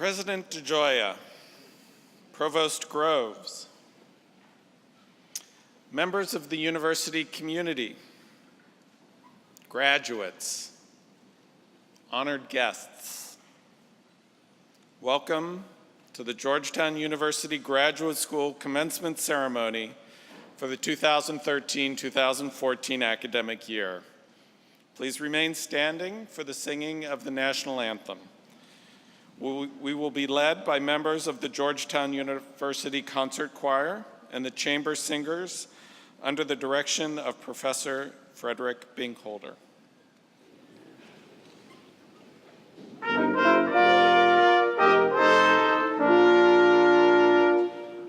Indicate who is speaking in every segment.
Speaker 1: President DeGioia, Provost Groves, members of the university community, graduates, honored guests, welcome to the Georgetown University Graduate School Commencement Ceremony for the 2013-2014 academic year. Please remain standing for the singing of the National Anthem. We will be led by members of the Georgetown University Concert Choir and the Chamber Singers under the direction of Professor Frederick Binkholder.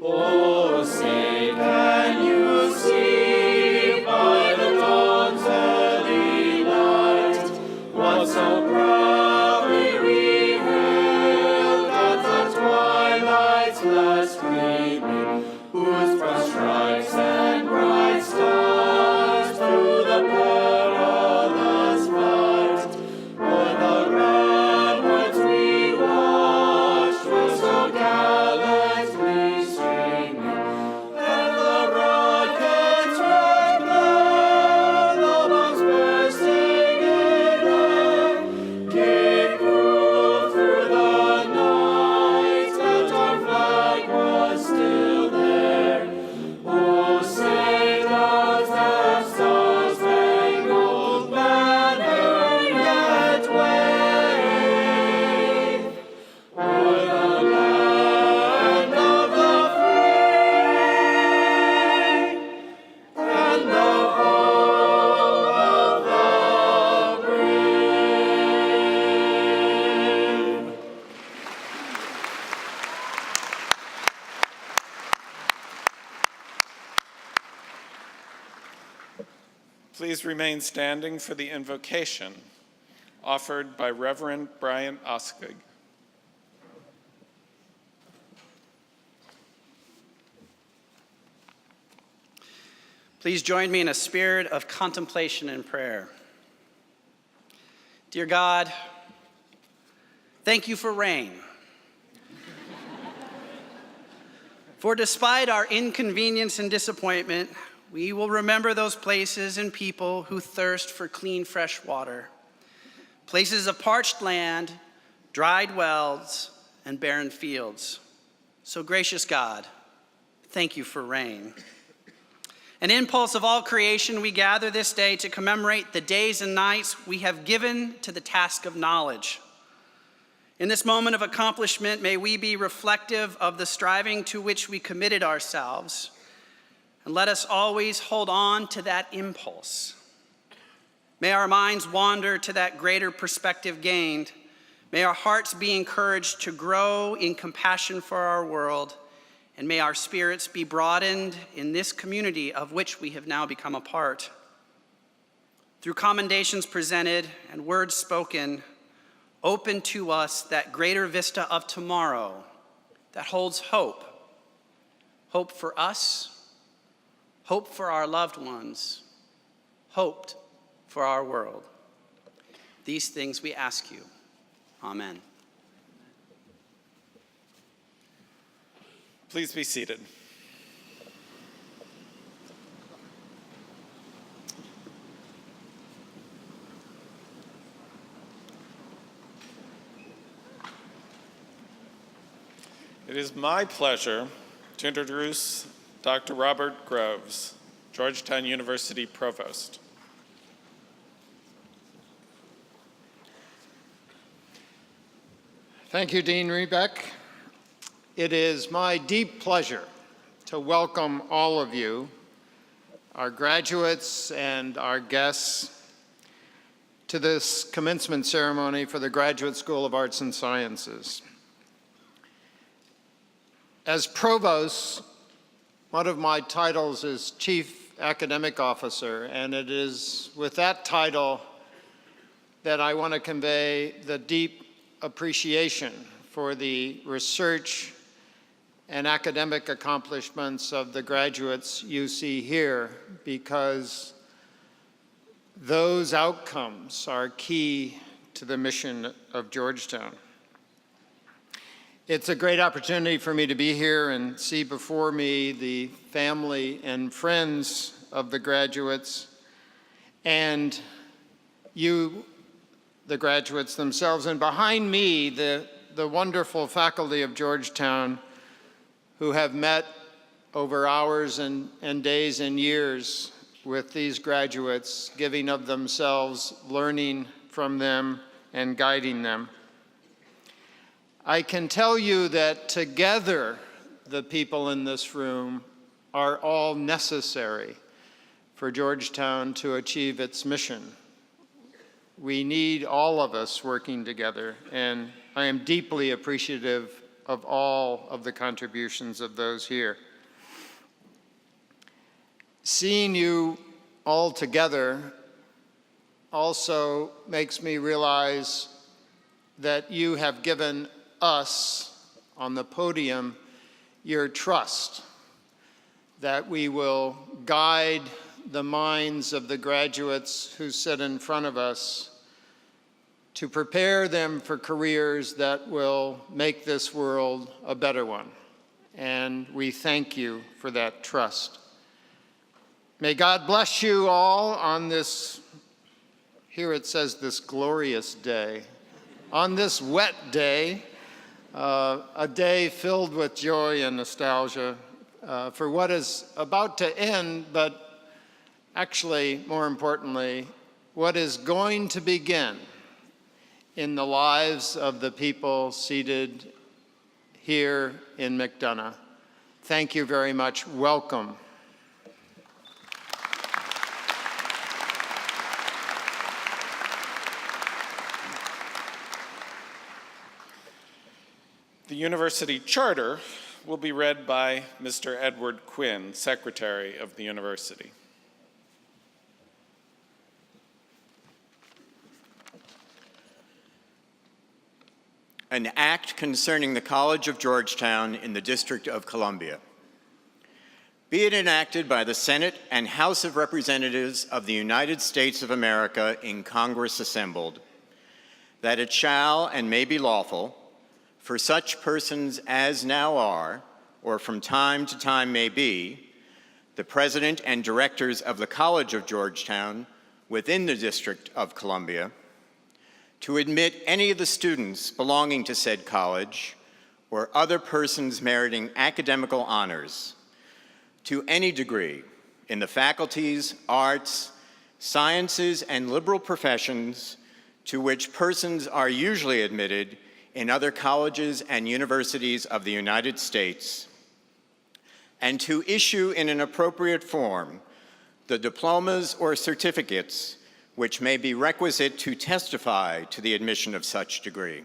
Speaker 2: Oh, say, can you see by the dawn's early light what so proudly we hailed at the twilight's last gleaming, whose broad stripes and bright stars through the perilous fight o'er the ramparts we watched were so gallantly streaming, and the rockets' red glare, the bombs bursting in air, gave proof through the night that our flag was still there. Oh, say does that star-spangled banner yet wave o'er the land of the free and the home of the brave?
Speaker 1: Please remain standing for the invocation offered by Reverend Brian Oskig.
Speaker 3: Please join me in a spirit of contemplation and prayer. Dear God, thank you for rain. For despite our inconvenience and disappointment, we will remember those places and people who thirst for clean, fresh water, places of parched land, dried wells, and barren fields. So gracious God, thank you for rain. An impulse of all creation, we gather this day to commemorate the days and nights we have given to the task of knowledge. In this moment of accomplishment, may we be reflective of the striving to which we committed ourselves, and let us always hold on to that impulse. May our minds wander to that greater perspective gained. May our hearts be encouraged to grow in compassion for our world, and may our spirits be broadened in this community of which we have now become a part. Through commendations presented and words spoken, open to us that greater vista of tomorrow that holds hope. Hope for us, hope for our loved ones, hope for our world. These things we ask you. Amen.
Speaker 1: Please be seated. It is my pleasure to introduce Dr. Robert Groves, Georgetown University Provost.
Speaker 4: Thank you, Dean Rebeck. It is my deep pleasure to welcome all of you, our graduates and our guests, to this commencement ceremony for the Graduate School of Arts and Sciences. As Provost, one of my titles is Chief Academic Officer, and it is with that title that I want to convey the deep appreciation for the research and academic accomplishments of the graduates you see here, because those outcomes are key to the mission of Georgetown. It's a great opportunity for me to be here and see before me the family and friends of the graduates and you, the graduates themselves, and behind me, the wonderful faculty of Georgetown who have met over hours and days and years with these graduates, giving of themselves, learning from them, and guiding them. I can tell you that together, the people in this room are all necessary for Georgetown to achieve its mission. We need all of us working together, and I am deeply appreciative of all of the contributions of those here. Seeing you all together also makes me realize that you have given us on the podium your trust, that we will guide the minds of the graduates who sit in front of us to prepare them for careers that will make this world a better one. And we thank you for that trust. May God bless you all on this, here it says this glorious day, on this wet day, a day filled with joy and nostalgia for what is about to end, but actually, more importantly, what is going to begin in the lives of the people seated here in McDonough. Thank you very much. Welcome.
Speaker 1: The university charter will be read by Mr. Edward Quinn, Secretary of the university.
Speaker 5: An act concerning the College of Georgetown in the District of Columbia. Be it enacted by the Senate and House of Representatives of the United States of America in Congress assembled, that it shall and may be lawful for such persons as now are, or from time to time may be, the President and Directors of the College of Georgetown within the District of Columbia, to admit any of the students belonging to said college or other persons meriting academical honors to any degree in the faculties, arts, sciences, and liberal professions to which persons are usually admitted in other colleges and universities of the United States, and to issue in an appropriate form the diplomas or certificates which may be requisite to testify to the admission of such degree.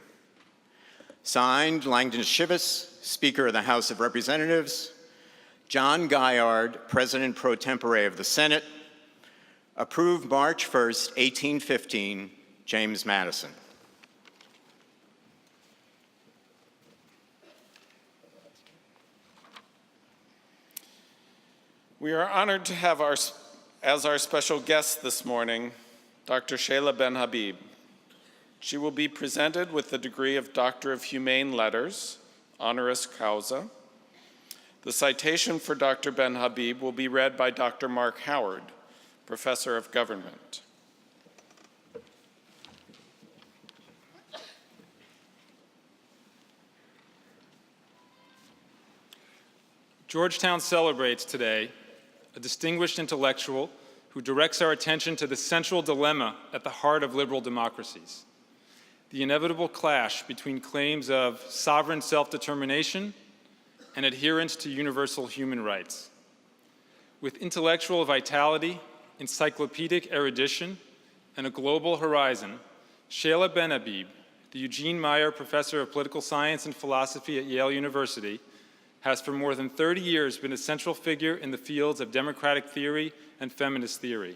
Speaker 5: Signed, Langdon Shivas, Speaker of the House of Representatives, John Gaillard, President pro tempore of the Senate. Approved March 1st, 1815, James Madison.
Speaker 1: We are honored to have as our special guest this morning, Dr. Shayla Benabib. She will be presented with the degree of Doctor of Humane Letters, honoris causa. The citation for Dr. Benhabib will be read by Dr. Mark Howard, Professor of Government.
Speaker 6: Georgetown celebrates today a distinguished intellectual who directs our attention to the central dilemma at the heart of liberal democracies, the inevitable clash between claims of sovereign self-determination and adherence to universal human rights. With intellectual vitality, encyclopedic erudition, and a global horizon, Shayla Benabib, the Eugene Meyer Professor of Political Science and Philosophy at Yale University, has for more than 30 years been a central figure in the fields of democratic theory and feminist theory.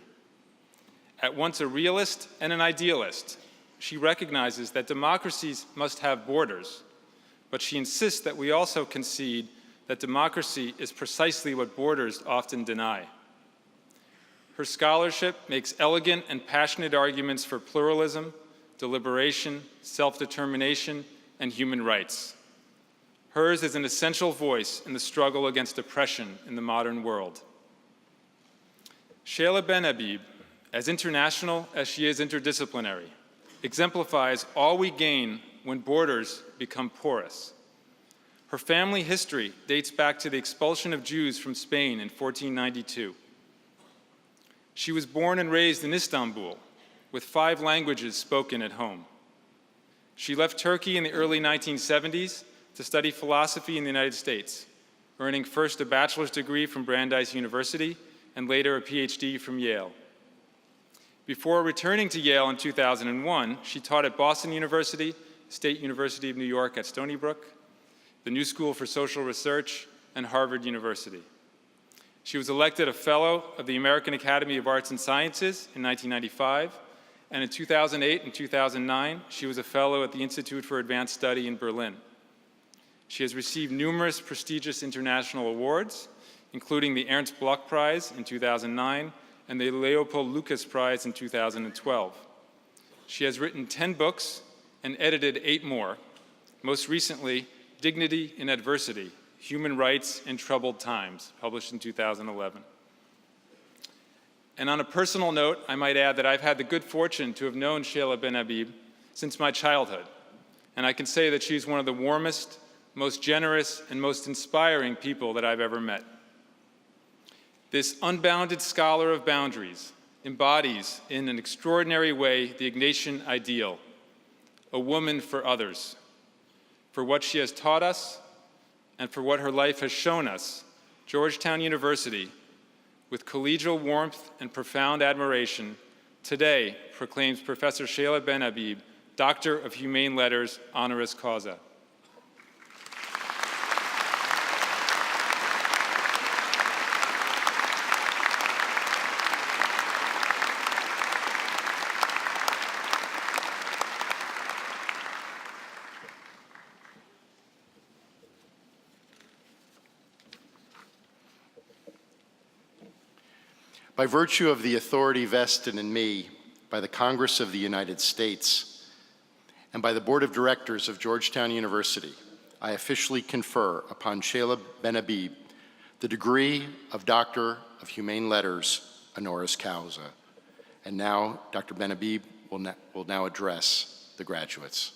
Speaker 6: At once a realist and an idealist, she recognizes that democracies must have borders, but she insists that we also concede that democracy is precisely what borders often deny. Her scholarship makes elegant and passionate arguments for pluralism, deliberation, self-determination, and human rights. Hers is an essential voice in the struggle against oppression in the modern world. Shayla Benabib, as international as she is interdisciplinary, exemplifies all we gain when borders become porous. Her family history dates back to the expulsion of Jews from Spain in 1492. She was born and raised in Istanbul, with 5 languages spoken at home. She left Turkey in the early 1970s to study philosophy in the United States, earning first a bachelor's degree from Brandeis University and later a PhD from Yale. Before returning to Yale in 2001, she taught at Boston University, State University of New York at Stony Brook, the New School for Social Research, and Harvard University. She was elected a Fellow of the American Academy of Arts and Sciences in 1995, and in 2008 and 2009, she was a Fellow at the Institute for Advanced Study in Berlin. She has received numerous prestigious international awards, including the Ernst Bloch Prize in 2009 and the Leopold Lucas Prize in 2012. She has written 10 books and edited 8 more, most recently, Dignity in Adversity, Human Rights in Troubled Times, published in 2011. And on a personal note, I might add that I've had the good fortune to have known Shayla Benabib since my childhood, and I can say that she's one of the warmest, most generous, and most inspiring people that I've ever met. This unbounded scholar of boundaries embodies in an extraordinary way the Ignatian ideal, a woman for others, for what she has taught us and for what her life has shown us. Georgetown University, with collegial warmth and profound admiration, today proclaims Professor Shayla Benabib, Doctor of Humane Letters, honoris causa.
Speaker 7: By virtue of the authority vested in me by the Congress of the United States and by the Board of Directors of Georgetown University, I officially confer upon Shayla Benabib the degree of Doctor of Humane Letters, honoris causa. And now, Dr. Benhabib will now address the graduates.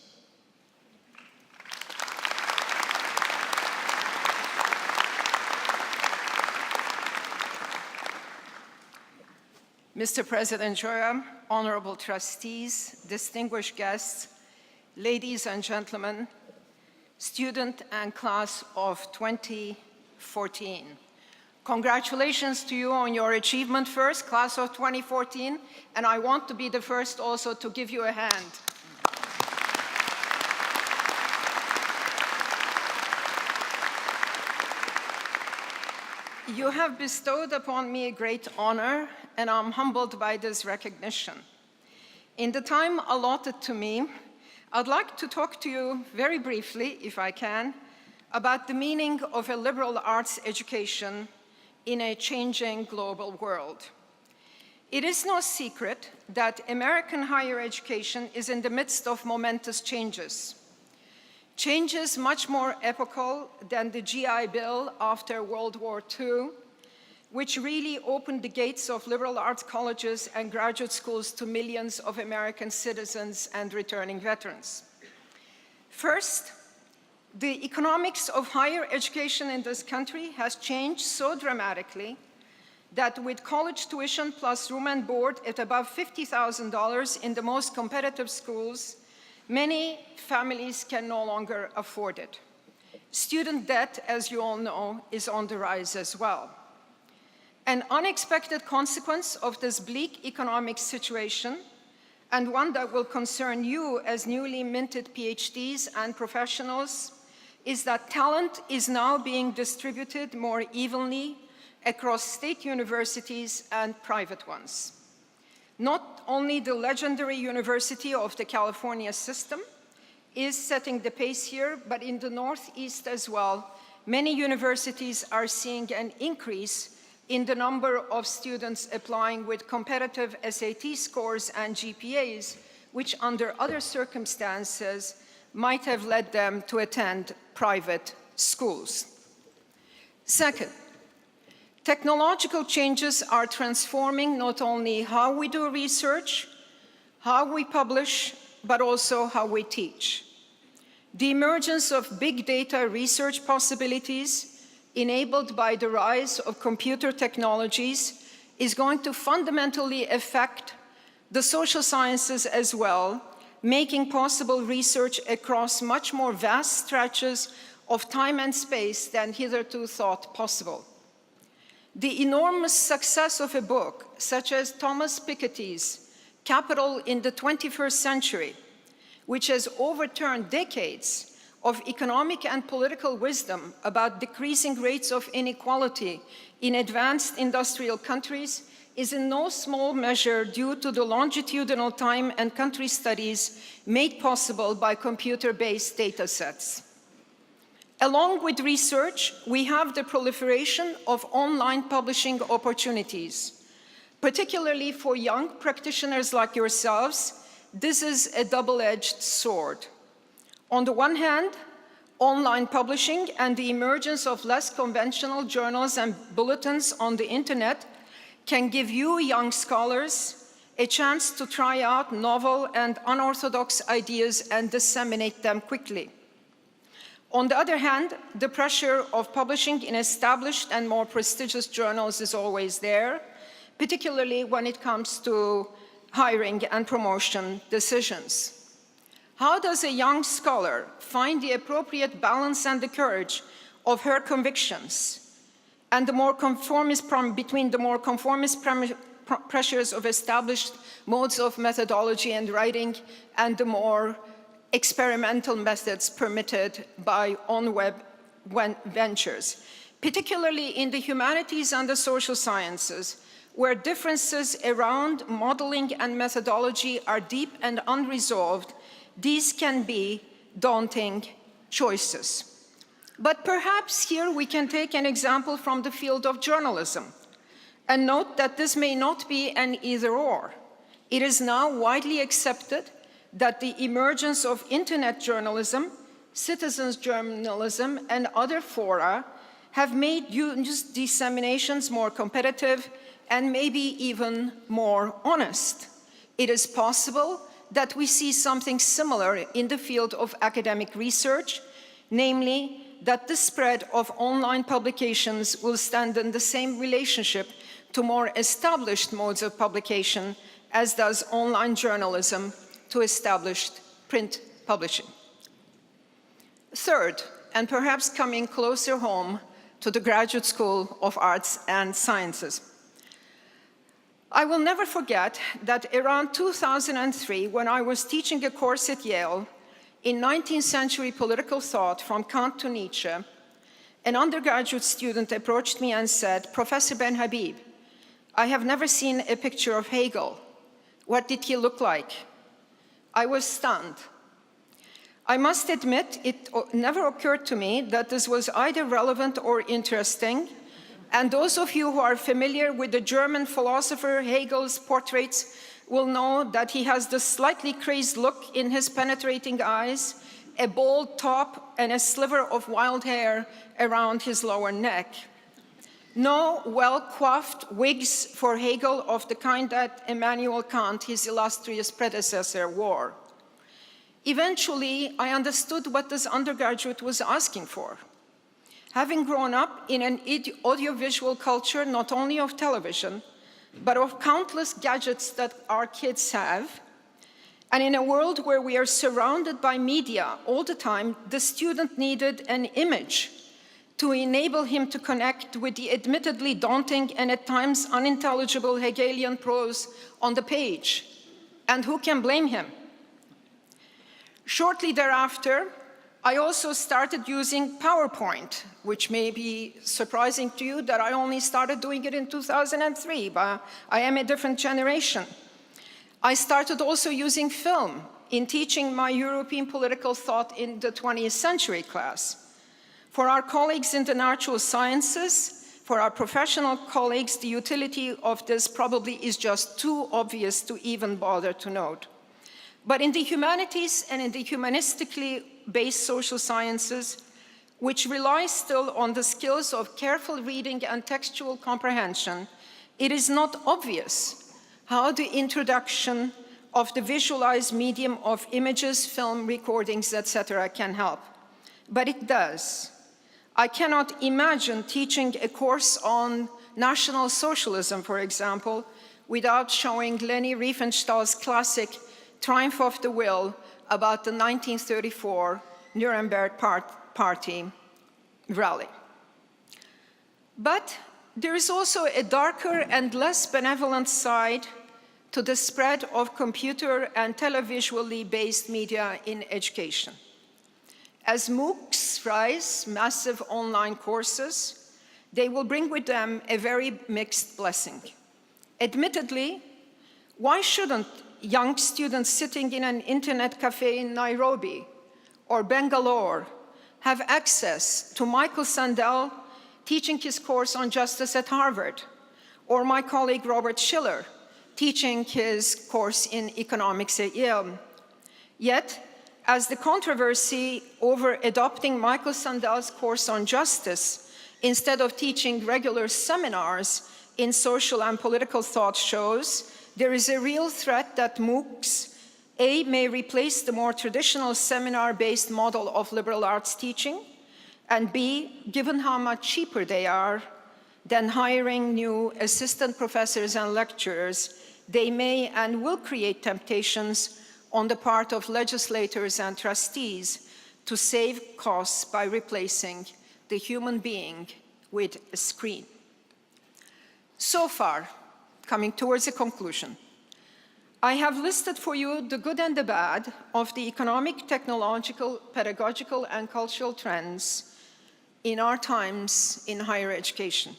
Speaker 8: Mr. President Joram, honorable trustees, distinguished guests, ladies and gentlemen, student and class of 2014. Congratulations to you on your achievement first, class of 2014, and I want to be the first also to give you a hand. You have bestowed upon me a great honor, and I'm humbled by this recognition. In the time allotted to me, I'd like to talk to you very briefly, if I can, about the meaning of a liberal arts education in a changing global world. It is no secret that American higher education is in the midst of momentous changes. Changes much more epochal than the GI Bill after World War II, which really opened the gates of liberal arts colleges and graduate schools to millions of American citizens and returning veterans. First, the economics of higher education in this country has changed so dramatically that with college tuition plus room and board at above $50,000 in the most competitive schools, many families can no longer afford it. Student debt, as you all know, is on the rise as well. An unexpected consequence of this bleak economic situation, and one that will concern you as newly minted PhDs and professionals, is that talent is now being distributed more evenly across state universities and private ones. Not only the legendary University of the California system is setting the pace here, but in the Northeast as well, many universities are seeing an increase in the number of students applying with competitive SAT scores and GPAs, which under other circumstances might have led them to attend private schools. Second, technological changes are transforming not only how we do research, how we publish, but also how we teach. The emergence of big data research possibilities enabled by the rise of computer technologies is going to fundamentally affect the social sciences as well, making possible research across much more vast stretches of time and space than hitherto thought possible. The enormous success of a book, such as Thomas Piketty's Capital in the 21st Century, which has overturned decades of economic and political wisdom about decreasing rates of inequality in advanced industrial countries, is in no small measure due to the longitudinal time and country studies made possible by computer-based data sets. Along with research, we have the proliferation of online publishing opportunities. Particularly for young practitioners like yourselves, this is a double-edged sword. On the one hand, online publishing and the emergence of less conventional journals and bulletins on the internet can give you young scholars a chance to try out novel and unorthodox ideas and disseminate them quickly. On the other hand, the pressure of publishing in established and more prestigious journals is always there, particularly when it comes to hiring and promotion decisions. How does a young scholar find the appropriate balance and the courage of her convictions and between the more conformist pressures of established modes of methodology and writing and the more experimental methods permitted by on-web ventures, particularly in the humanities and the social sciences, where differences around modeling and methodology are deep and unresolved? These can be daunting choices. But perhaps here we can take an example from the field of journalism and note that this may not be an either-or. It is now widely accepted that the emergence of internet journalism, citizens journalism, and other fora have made news disseminations more competitive and maybe even more honest. It is possible that we see something similar in the field of academic research, namely that the spread of online publications will stand in the same relationship to more established modes of publication as does online journalism to established print publishing. Third, and perhaps coming closer home to the Graduate School of Arts and Sciences, I will never forget that around 2003, when I was teaching a course at Yale in 19th century political thought from Kant to Nietzsche, an undergraduate student approached me and said, "Professor Benhabib, I have never seen a picture of Hegel. What did he look like?" I was stunned. I must admit, it never occurred to me that this was either relevant or interesting, and those of you who are familiar with the German philosopher Hegel's portraits will know that he has this slightly crazed look in his penetrating eyes, a bald top, and a sliver of wild hair around his lower neck. No well-coiffed wigs for Hegel of the kind that Immanuel Kant, his illustrious predecessor, wore. Eventually, I understood what this undergraduate was asking for. Having grown up in an audiovisual culture not only of television, but of countless gadgets that our kids have, and in a world where we are surrounded by media all the time, the student needed an image to enable him to connect with the admittedly daunting and at times unintelligible Hegelian prose on the page. And who can blame him? Shortly thereafter, I also started using PowerPoint, which may be surprising to you that I only started doing it in 2003, but I am a different generation. I started also using film in teaching my European political thought in the 20th century class. For our colleagues in the natural sciences, for our professional colleagues, the utility of this probably is just too obvious to even bother to note. But in the humanities and in the humanistically based social sciences, which relies still on the skills of careful reading and textual comprehension, it is not obvious how the introduction of the visualized medium of images, film, recordings, etc. can help. But it does. I cannot imagine teaching a course on National Socialism, for example, without showing Leni Riefenstahl's classic Triumph of the Will about the 1934 Nuremberg Party rally. But there is also a darker and less benevolent side to the spread of computer and televisually based media in education. As MOOCs rise, massive online courses, they will bring with them a very mixed blessing. Admittedly, why shouldn't young students sitting in an internet cafe in Nairobi or Bangalore have access to Michael Sandel teaching his course on justice at Harvard, or my colleague Robert Schiller teaching his course in economics at Yale? Yet, as the controversy over adopting Michael Sandel's course on justice instead of teaching regular seminars in social and political thought shows, there is a real threat that MOOCs, A, may replace the more traditional seminar-based model of liberal arts teaching, and B, given how much cheaper they are than hiring new assistant professors and lecturers, they may and will create temptations on the part of legislators and trustees to save costs by replacing the human being with a screen. So far, coming towards a conclusion, I have listed for you the good and the bad of the economic, technological, pedagogical, and cultural trends in our times in higher education.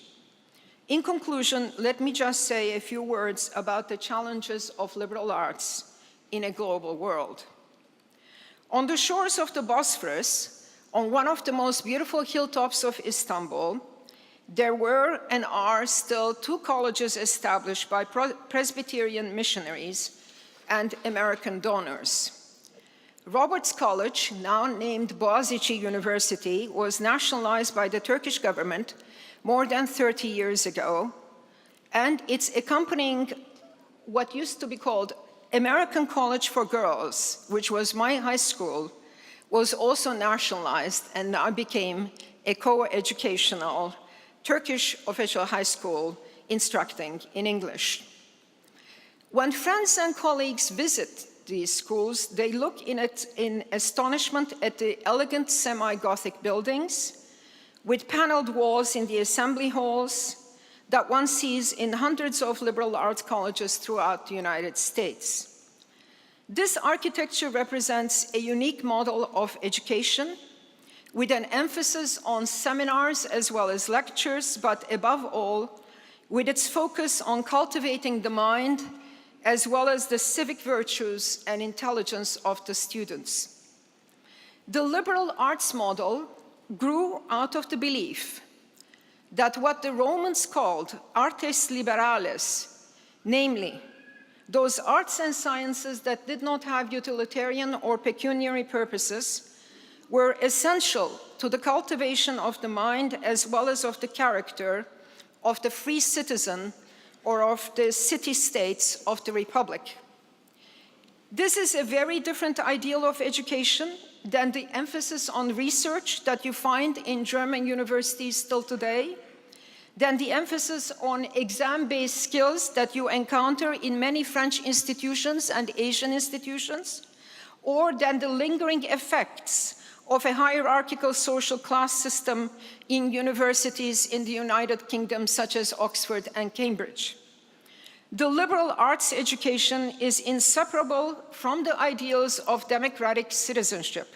Speaker 8: In conclusion, let me just say a few words about the challenges of liberal arts in a global world. On the shores of the Bosphorus, on one of the most beautiful hilltops of Istanbul, there were and are still 2 colleges established by Presbyterian missionaries and American donors. Roberts College, now named Boğaziçi University, was nationalized by the Turkish government more than 30 years ago, and its accompanying what used to be called American College for Girls, which was my high school, was also nationalized and now became a co-educational Turkish official high school instructing in English. When friends and colleagues visit these schools, they look in astonishment at the elegant semi-Gothic buildings with paneled walls in the assembly halls that one sees in hundreds of liberal arts colleges throughout the United States. This architecture represents a unique model of education with an emphasis on seminars as well as lectures, but above all, with its focus on cultivating the mind as well as the civic virtues and intelligence of the students. The liberal arts model grew out of the belief that what the Romans called artes liberales, namely, those arts and sciences that did not have utilitarian or pecuniary purposes, were essential to the cultivation of the mind as well as of the character of the free citizen or of the city-states of the Republic. This is a very different ideal of education than the emphasis on research that you find in German universities still today, than the emphasis on exam-based skills that you encounter in many French institutions and Asian institutions, or than the lingering effects of a hierarchical social class system in universities in the United Kingdom, such as Oxford and Cambridge. The liberal arts education is inseparable from the ideals of democratic citizenship,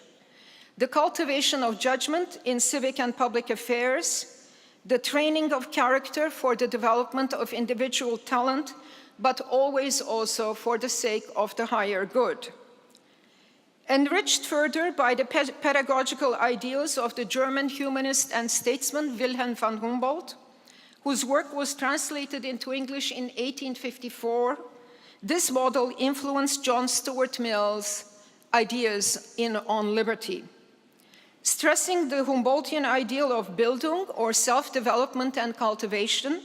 Speaker 8: the cultivation of judgment in civic and public affairs, the training of character for the development of individual talent, but always also for the sake of the higher good. Enriched further by the pedagogical ideals of the German humanist and statesman Wilhelm von Humboldt, whose work was translated into English in 1854, this model influenced John Stuart Mill's ideas on liberty. Stressing the Humboldtian ideal of Bildung, or self-development and cultivation,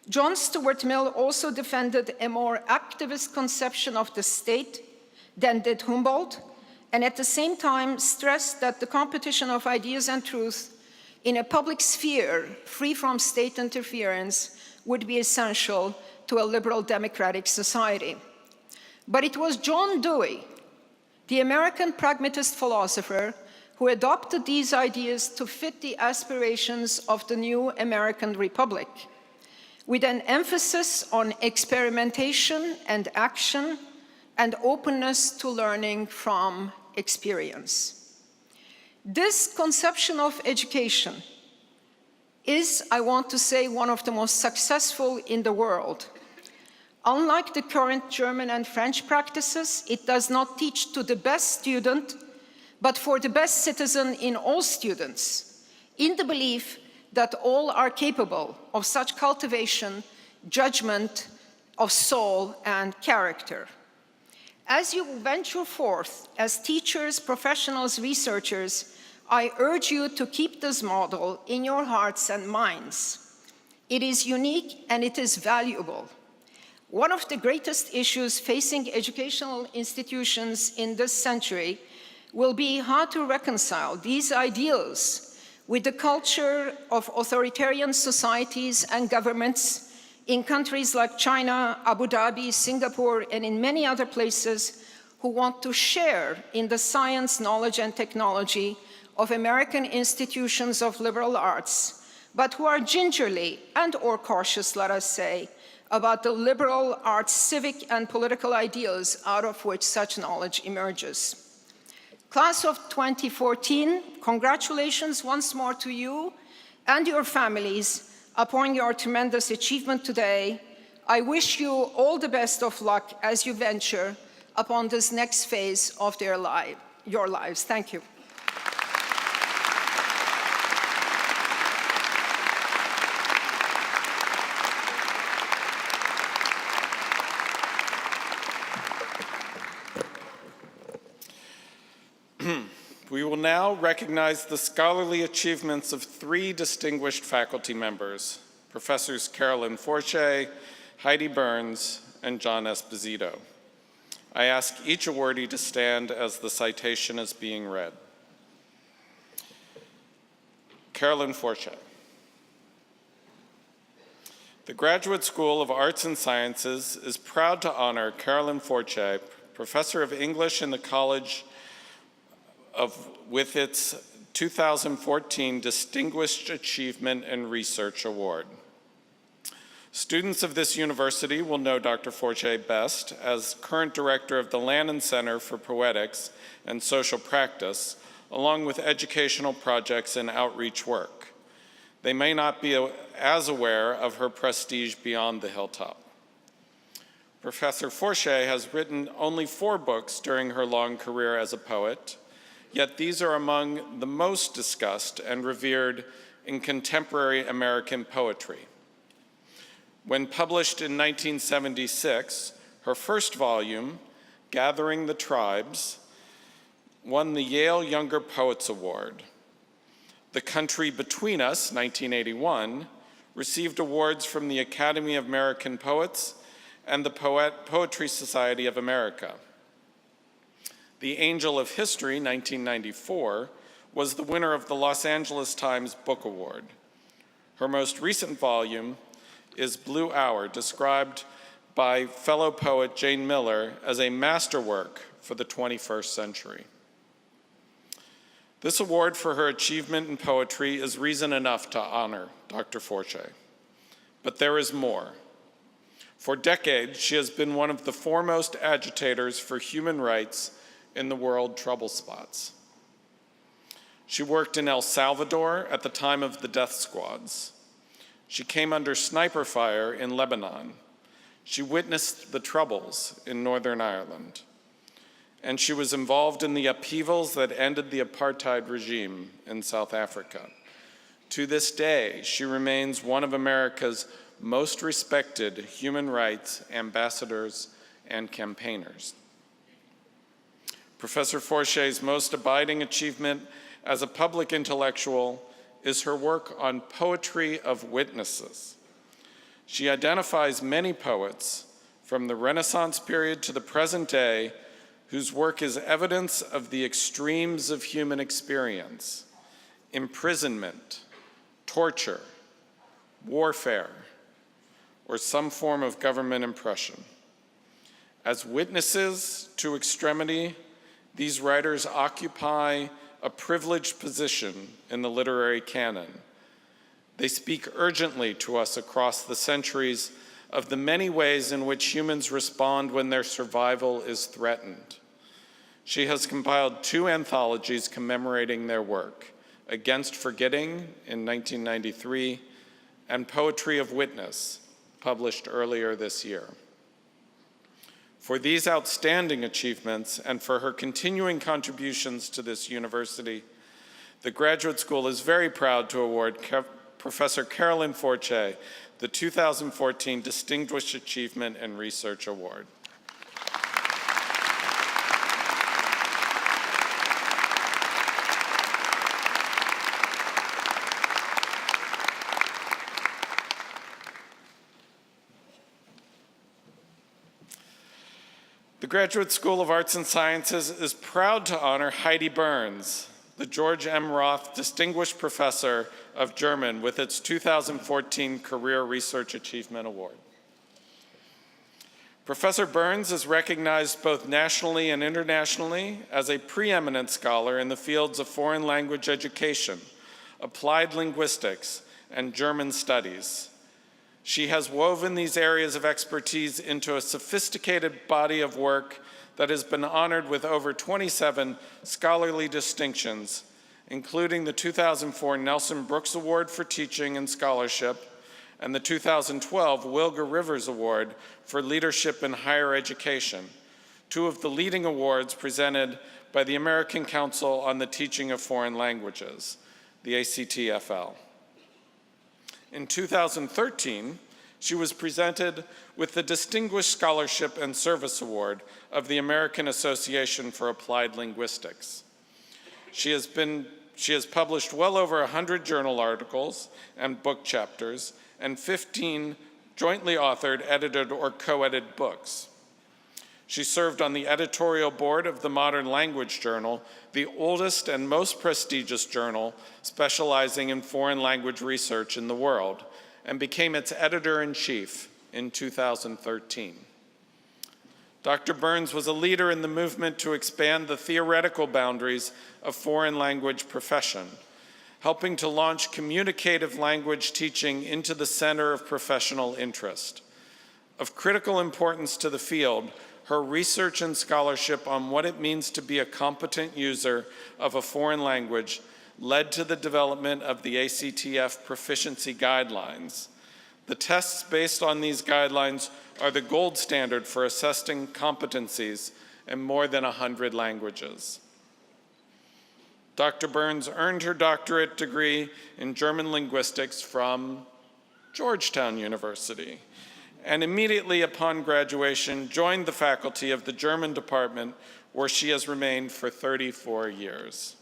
Speaker 8: John Stuart Mill also defended a more activist conception of the state than did Humboldt, and at the same time stressed that the competition of ideas and truth in a public sphere free from state interference would be essential to a liberal democratic society. But it was John Dewey, the American pragmatist philosopher, who adopted these ideas to fit the aspirations of the new American Republic, with an emphasis on experimentation and action and openness to learning from experience. This conception of education is, I want to say, one of the most successful in the world. Unlike the current German and French practices, it does not teach to the best student, but for the best citizen in all students, in the belief that all are capable of such cultivation, judgment of soul and character. As you venture forth as teachers, professionals, researchers, I urge you to keep this model in your hearts and minds. It is unique and it is valuable. One of the greatest issues facing educational institutions in this century will be how to reconcile these ideals with the culture of authoritarian societies and governments in countries like China, Abu Dhabi, Singapore, and in many other places who want to share in the science, knowledge, and technology of American institutions of liberal arts, but who are gingerly and/or cautious, let us say, about the liberal arts, civic, and political ideals out of which such knowledge emerges. Class of 2014, congratulations once more to you and your families upon your tremendous achievement today. I wish you all the best of luck as you venture upon this next phase of your lives. Thank you.
Speaker 1: We will now recognize the scholarly achievements of 3 distinguished faculty members, Professors Carolyn Forche, Heidi Burns, and John Esposito. I ask each awardee to stand as the citation is being read. Carolyn Forche. The Graduate School of Arts and Sciences is proud to honor Carolyn Forche, Professor of English in the College with its 2014 Distinguished Achievement in Research Award. Students of this university will know Dr. Forche best as current director of the Lannan Center for Poetics and Social Practice, along with educational projects and outreach work. They may not be as aware of her prestige beyond the hilltop. Professor Forche has written only 4 books during her long career as a poet, yet these are among the most discussed and revered in contemporary American poetry. When published in 1976, her first volume, Gathering the Tribes, won the Yale Younger Poets Award. The Country Between Us, 1981, received awards from the Academy of American Poets and the Poetry Society of America. The Angel of History, 1994, was the winner of the Los Angeles Times Book Award. Her most recent volume is Blue Hour, described by fellow poet Jane Miller as a masterwork for the 21st century. This award for her achievement in poetry is reason enough to honor Dr. Forche. But there is more. For decades, she has been one of the foremost agitators for human rights in the world trouble spots. She worked in El Salvador at the time of the death squads. She came under sniper fire in Lebanon. She witnessed the troubles in Northern Ireland. And she was involved in the upheavals that ended the apartheid regime in South Africa. To this day, she remains one of America's most respected human rights ambassadors and campaigners. Professor Forche's most abiding achievement as a public intellectual is her work on poetry of witnesses. She identifies many poets from the Renaissance period to the present day whose work is evidence of the extremes of human experience: imprisonment, torture, warfare, or some form of government oppression. As witnesses to extremity, these writers occupy a privileged position in the literary canon. They speak urgently to us across the centuries of the many ways in which humans respond when their survival is threatened. She has compiled 2 anthologies commemorating their work: Against Forgetting in 1993 and Poetry of Witness, published earlier this year. For these outstanding achievements and for her continuing contributions to this university, the Graduate School is very proud to award Professor Carolyn Forche the 2014 Distinguished Achievement in Research Award. The Graduate School of Arts and Sciences is proud to honor Heidi Burns, the George M. Roth Distinguished Professor of German, with its 2014 Career Research Achievement Award. Professor Burns is recognized both nationally and internationally as a preeminent scholar in the fields of foreign language education, applied linguistics, and German studies. She has woven these areas of expertise into a sophisticated body of work that has been honored with over 27 scholarly distinctions, including the 2004 Nelson Brooks Award for Teaching and Scholarship and the 2012 Wilga Rivers Award for Leadership in Higher Education, 2 of the leading awards presented by the American Council on the Teaching of Foreign Languages, the ACTFL. In 2013, she was presented with the Distinguished Scholarship and Service Award of the American Association for Applied Linguistics. She has published well over 100 journal articles and book chapters and 15 jointly authored, edited, or co-edited books. She served on the editorial board of the Modern Language Journal, the oldest and most prestigious journal specializing in foreign language research in the world, and became its editor-in-chief in 2013. Dr. Burns was a leader in the movement to expand the theoretical boundaries of foreign language profession, helping to launch communicative language teaching into the center of professional interest. Of critical importance to the field, her research and scholarship on what it means to be a competent user of a foreign language led to the development of the ACTF Proficiency Guidelines. The tests based on these guidelines are the gold standard for assessing competencies in more than 100 languages. Dr. Burns earned her doctorate degree in German linguistics from Georgetown University, and immediately upon graduation joined the faculty of the German department, where she has remained for 34 years.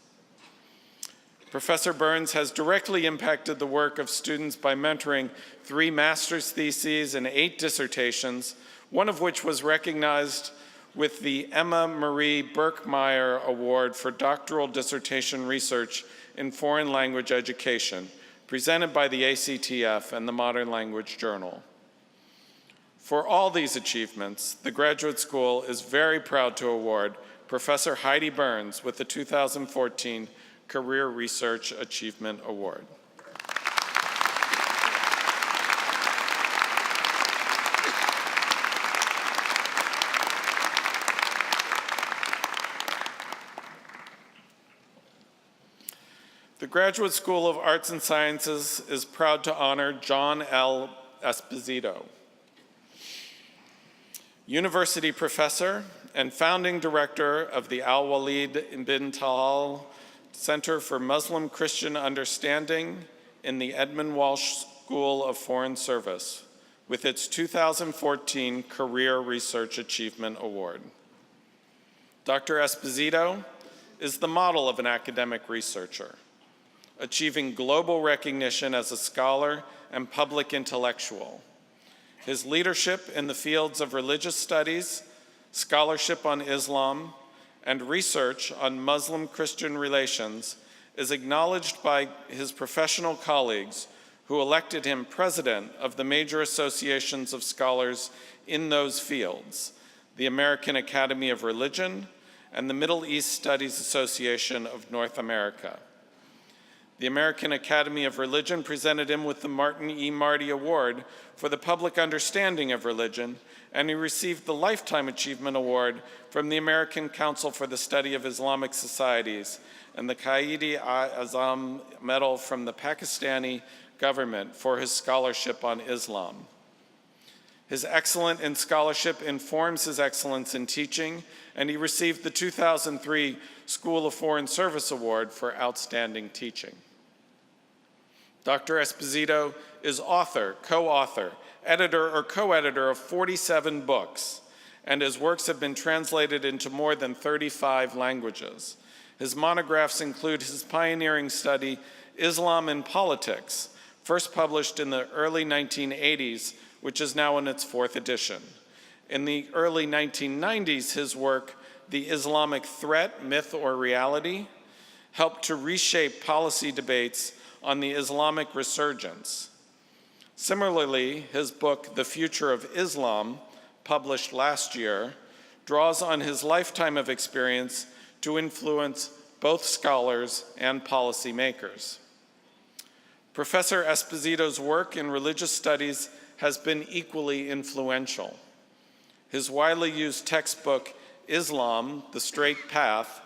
Speaker 1: Professor Burns has directly impacted the work of students by mentoring 3 master's theses and 8 dissertations, one of which was recognized with the Emma Marie Birkmeyer Award for Doctoral Dissertation Research in Foreign Language Education, presented by the ACTF and the Modern Language Journal. For all these achievements, the Graduate School is very proud to award Professor Heidi Burns with the 2014 Career Research Achievement Award. The Graduate School of Arts and Sciences is proud to honor John L. Esposito, University Professor and Founding Director of the Al-Walid bin Talal Center for Muslim Christian Understanding in the Edmund Walsh School of Foreign Service, with its 2014 Career Research Achievement Award. Dr. Esposito is the model of an academic researcher, achieving global recognition as a scholar and public intellectual. His leadership in the fields of religious studies, scholarship on Islam, and research on Muslim-Christian relations is acknowledged by his professional colleagues who elected him president of the major associations of scholars in those fields, the American Academy of Religion and the Middle East Studies Association of North America. The American Academy of Religion presented him with the Martin E. Marty Award for the public understanding of religion, and he received the Lifetime Achievement Award from the American Council for the Study of Islamic Societies and the Quaid-e-Azam Medal from the Pakistani government for his scholarship on Islam. His excellence in scholarship informs his excellence in teaching, and he received the 2003 School of Foreign Service Award for outstanding teaching. Dr. Esposito is author, co-author, editor, or co-editor of 47 books, and his works have been translated into more than 35 languages. His monographs include his pioneering study, Islam and Politics, first published in the early 1980s, which is now in its 4th edition. In the early 1990s, his work, The Islamic Threat, Myth, or Reality, helped to reshape policy debates on the Islamic resurgence. Similarly, his book, The Future of Islam, published last year, draws on his lifetime of experience to influence both scholars and policymakers. Professor Esposito's work in religious studies has been equally influential. His widely used textbook, Islam, The Straight Path,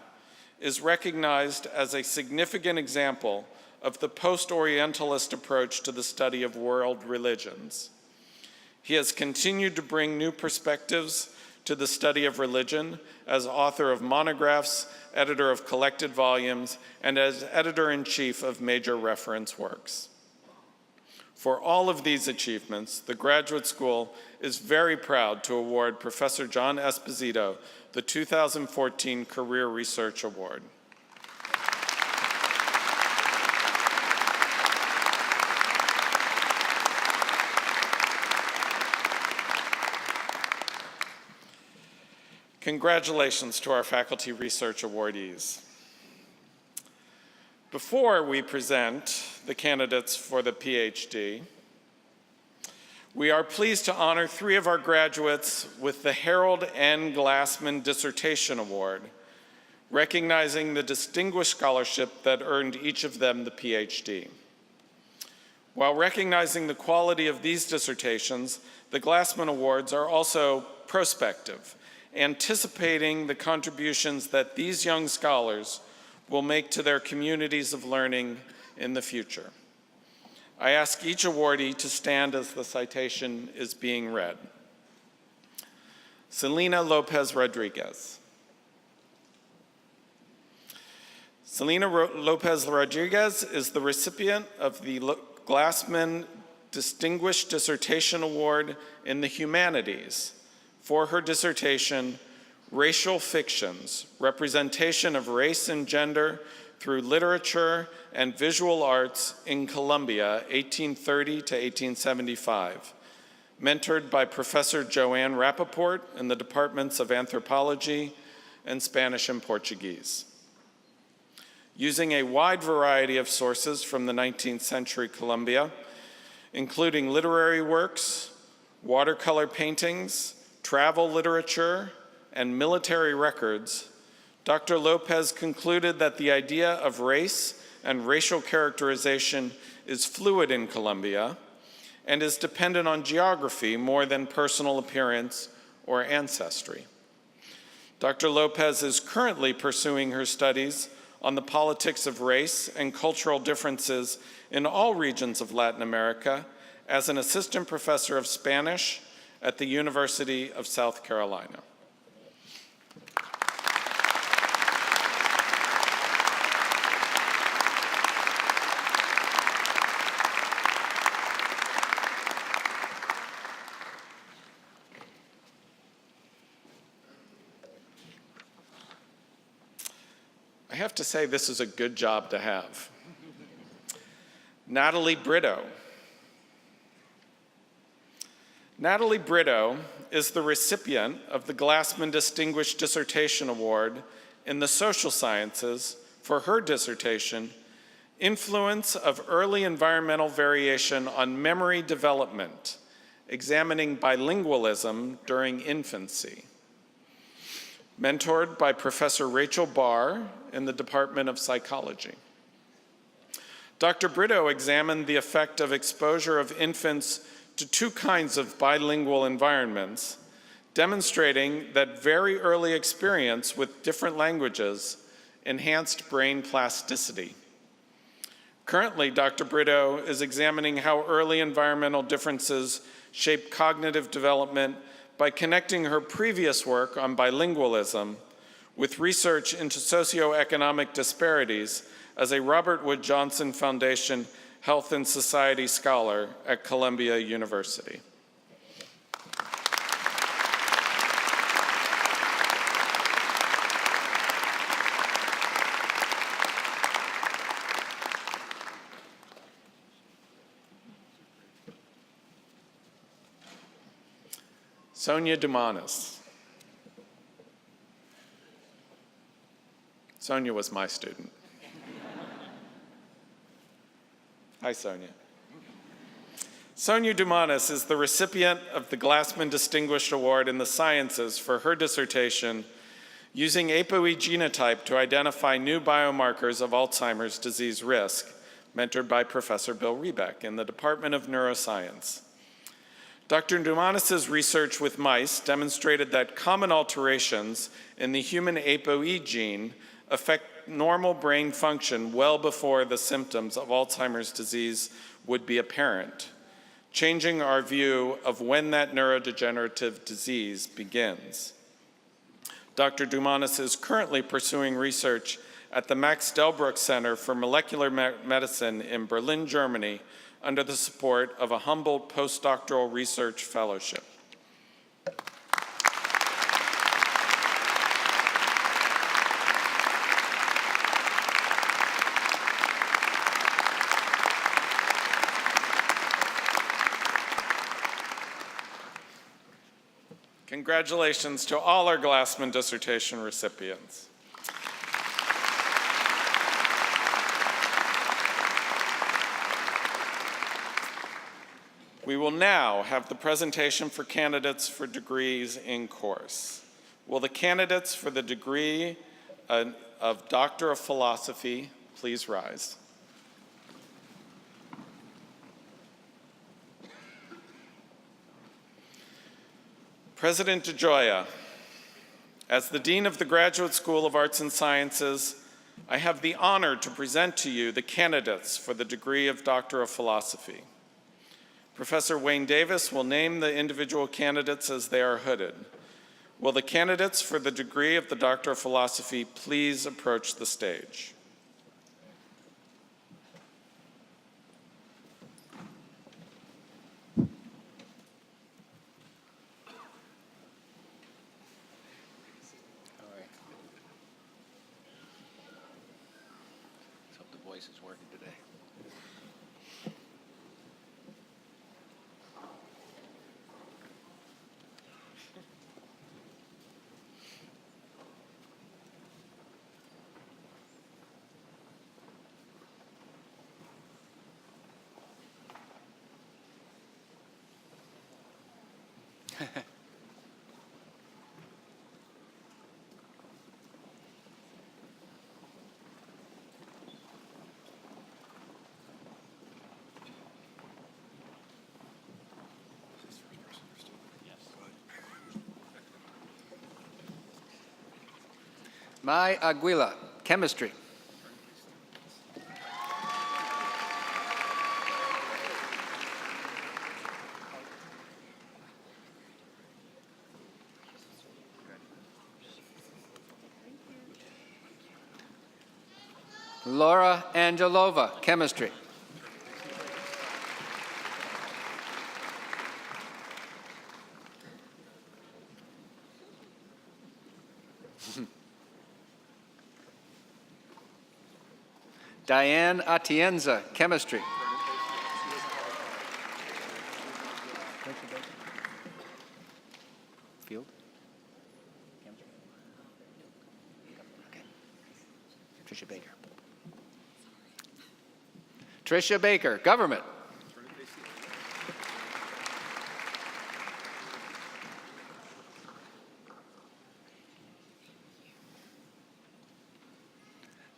Speaker 1: is recognized as a significant example of the post-Orientalist approach to the study of world religions. He has continued to bring new perspectives to the study of religion as author of monographs, editor of collected volumes, and as editor-in-chief of major reference works. For all of these achievements, the Graduate School is very proud to award Professor John Esposito the 2014 Career Research Award. Congratulations to our faculty research awardees. Before we present the candidates for the PhD, we are pleased to honor 3 of our graduates with the Harold N. Glassman Dissertation Award, recognizing the distinguished scholarship that earned each of them the PhD. While recognizing the quality of these dissertations, the Glassman Awards are also prospective, anticipating the contributions that these young scholars will make to their communities of learning in the future. I ask each awardee to stand as the citation is being read. Selena Lopez Rodriguez. Selena Lopez Rodriguez is the recipient of the Glassman Distinguished Dissertation Award in the Humanities for her dissertation, Racial Fictions, Representation of Race and Gender Through Literature and Visual Arts in Colombia, 1830 to 1875, mentored by Professor Joanne Rappaport in the departments of Anthropology and Spanish and Portuguese. Using a wide variety of sources from the 19th century Colombia, including literary works, watercolor paintings, travel literature, and military records, Dr. Lopez concluded that the idea of race and racial characterization is fluid in Colombia and is dependent on geography more than personal appearance or ancestry. Dr. Lopez is currently pursuing her studies on the politics of race and cultural differences in all regions of Latin America as an assistant professor of Spanish at the University of South Carolina. have to say this is a good job to have. Natalie Britto. Natalie Britto is the recipient of the Glassman Distinguished Dissertation Award in the Social Sciences for her dissertation, Influence of Early Environmental Variation on Memory Development, examining bilingualism during infancy. Mentored by Professor Rachel Barr in the Department of Psychology. Dr. Britto examined the effect of exposure of infants to two kinds of bilingual environments, demonstrating that very early experience with different languages enhanced brain plasticity. Currently, Dr. Britto is examining how early environmental differences shape cognitive development by connecting her previous work on bilingualism with research into socioeconomic disparities as a Robert Wood Johnson Foundation Health and Society Scholar at Columbia University. Sonia Dumanis. Sonia was my student. Hi, Sonia. Sonia Dumanis is the recipient of the Glassman Distinguished Award in the Sciences for her dissertation, Using ApoE Genotype to Identify New Biomarkers of Alzheimer's Disease Risk, mentored by Professor Bill Rebeck in the Department of Neuroscience. Dr. Dumanis' research with mice demonstrated that common alterations in the human ApoE gene affect normal brain function well before the symptoms of Alzheimer's disease would be apparent, changing our view of when that neurodegenerative disease begins. Dr. Dumanis is currently pursuing research at the Max Delbruck Center for Molecular Medicine in Berlin, Germany, under the support of a Humboldt postdoctoral research fellowship. Congratulations to all our Glassman dissertation recipients. We will now have the presentation for candidates for degrees in course. Will the candidates for the degree of Doctor of Philosophy please rise? President DeGioia, as the Dean of the Graduate School of Arts and Sciences, I have the honor to present to you the candidates for the degree of Doctor of Philosophy. Professor Wayne Davis will name the individual candidates as they are hooded. Will the candidates for the degree of the Doctor of Philosophy please approach the stage?
Speaker 9: Let's hope the voice is working today.
Speaker 10: Mai Aguila, chemistry. Laura Angelova, chemistry. Diane Atienza, Chemistry. Field? Okay. Tricia Baker. Tricia Baker, Government.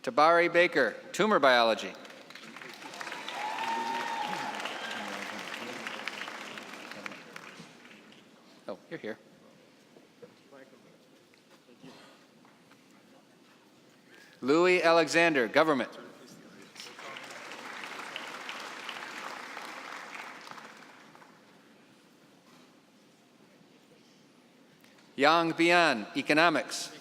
Speaker 10: Tabari Baker, Tumor Biology. Oh, you're here. Louis Alexander, Government. Yang Bian, Economics.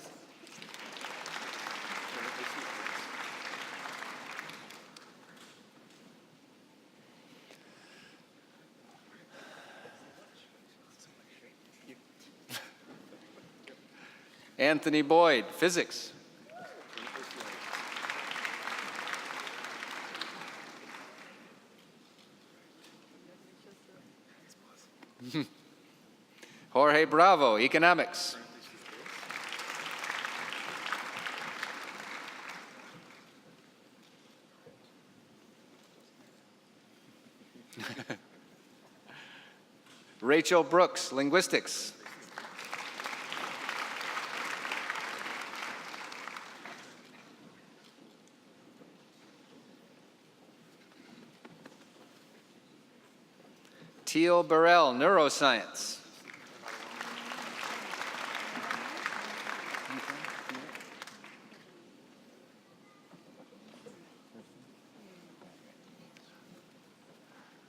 Speaker 10: Anthony Boyd, Physics. Jorge Bravo, Economics. Rachel Brooks, Linguistics. Teal Burrell, Neuroscience.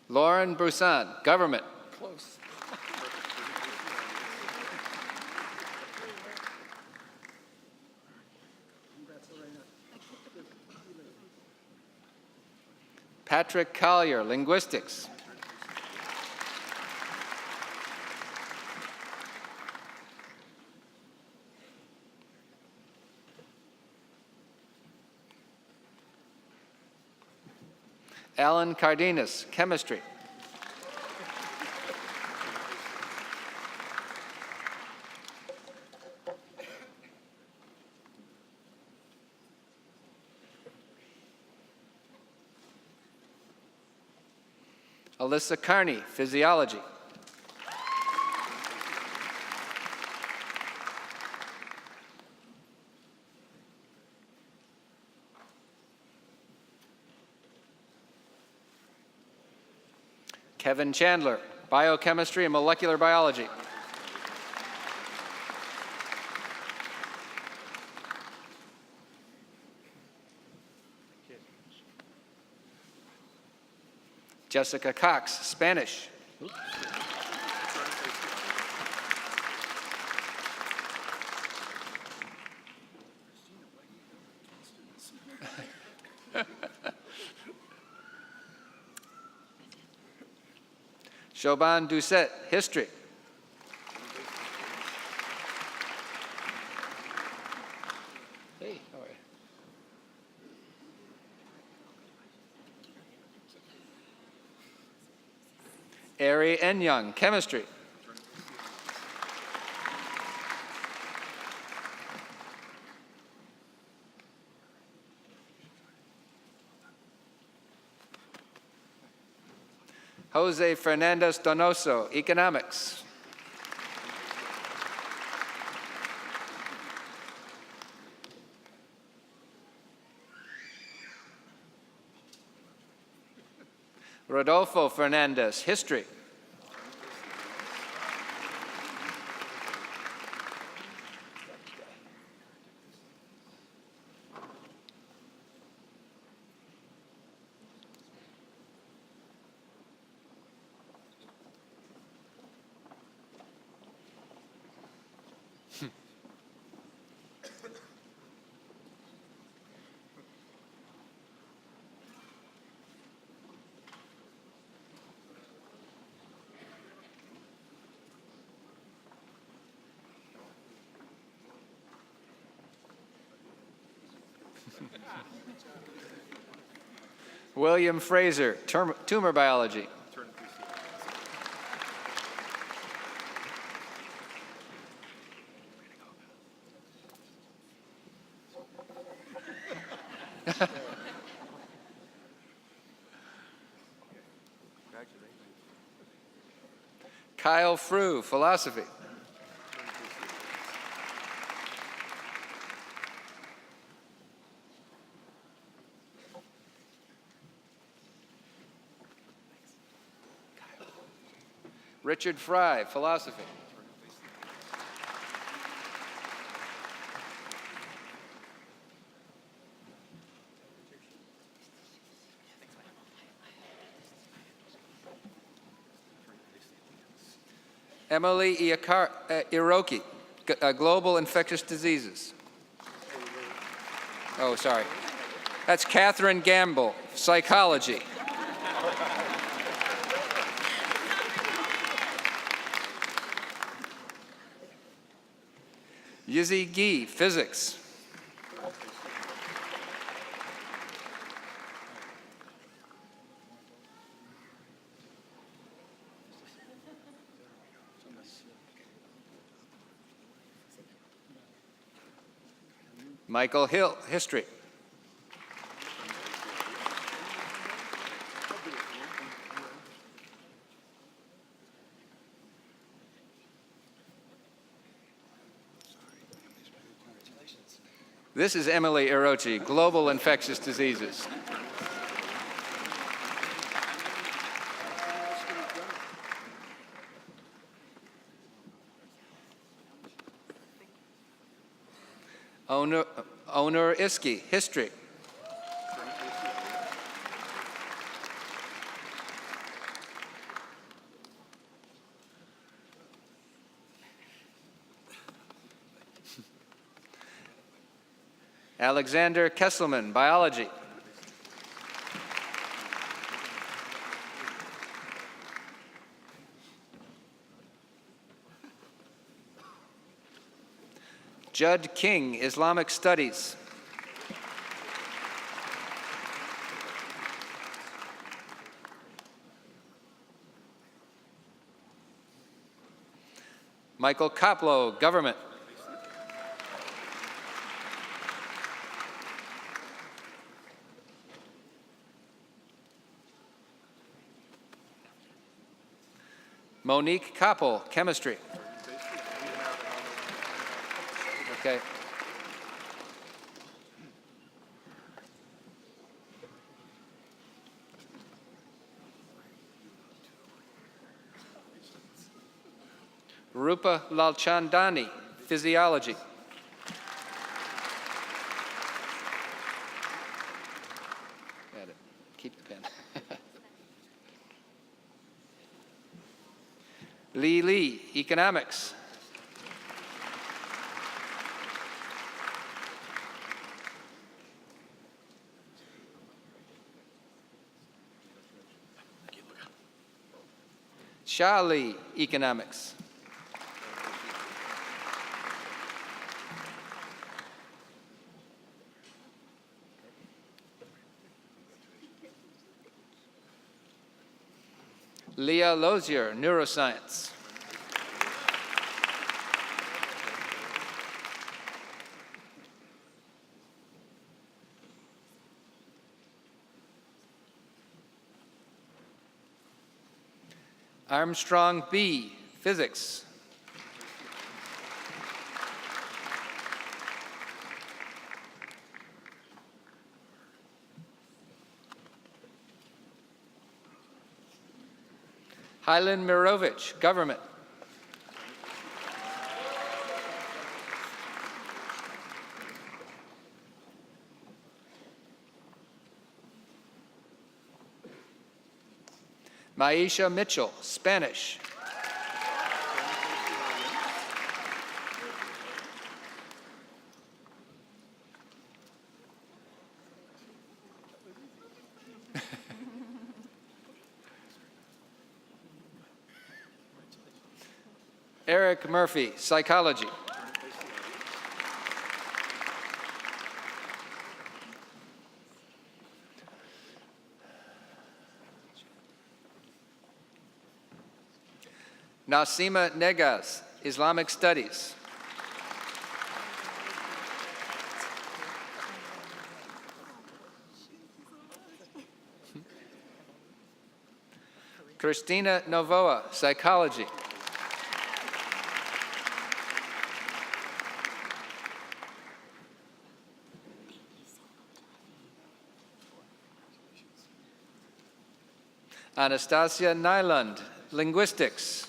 Speaker 10: Lauren Broussard, Government.
Speaker 3: Close.
Speaker 10: Patrick Collier, Linguistics. Alan Cardenas, Chemistry. Alyssa Carney, Physiology. Kevin Chandler, Biochemistry and Molecular Biology. Jessica Cox, Spanish. Shoban Doucette, History. Hey, how are you? Ari Enyang, Chemistry. Jose Fernandez Donoso, Economics. Rodolfo Fernandez, History. William Fraser, tumor biology. Kyle Frew, philosophy. Richard Fry, philosophy. Emily Iroki, global infectious diseases. Oh, sorry. That's Catherine Gamble, psychology. Yizzy Gee, physics. Michael Hill, history. This is Emily Irochi, global infectious diseases. Onur Iski, history. Alexander Kesselman, biology. Judd King, Islamic studies. Michael Koplow, government. Monique Koppel, chemistry. Okay. Rupa Lalchandani, physiology. Got it. Keep the pen. Lee Lee, economics. Sha Lee, economics. Leah Lozier, neuroscience. Armstrong B, physics. Hyland Mirovich, government. Maisha Mitchell, Spanish. Eric Murphy, psychology. Nasima Negaz, Islamic Studies. Christina Novoa, Psychology. Anastasia Nyland, Linguistics.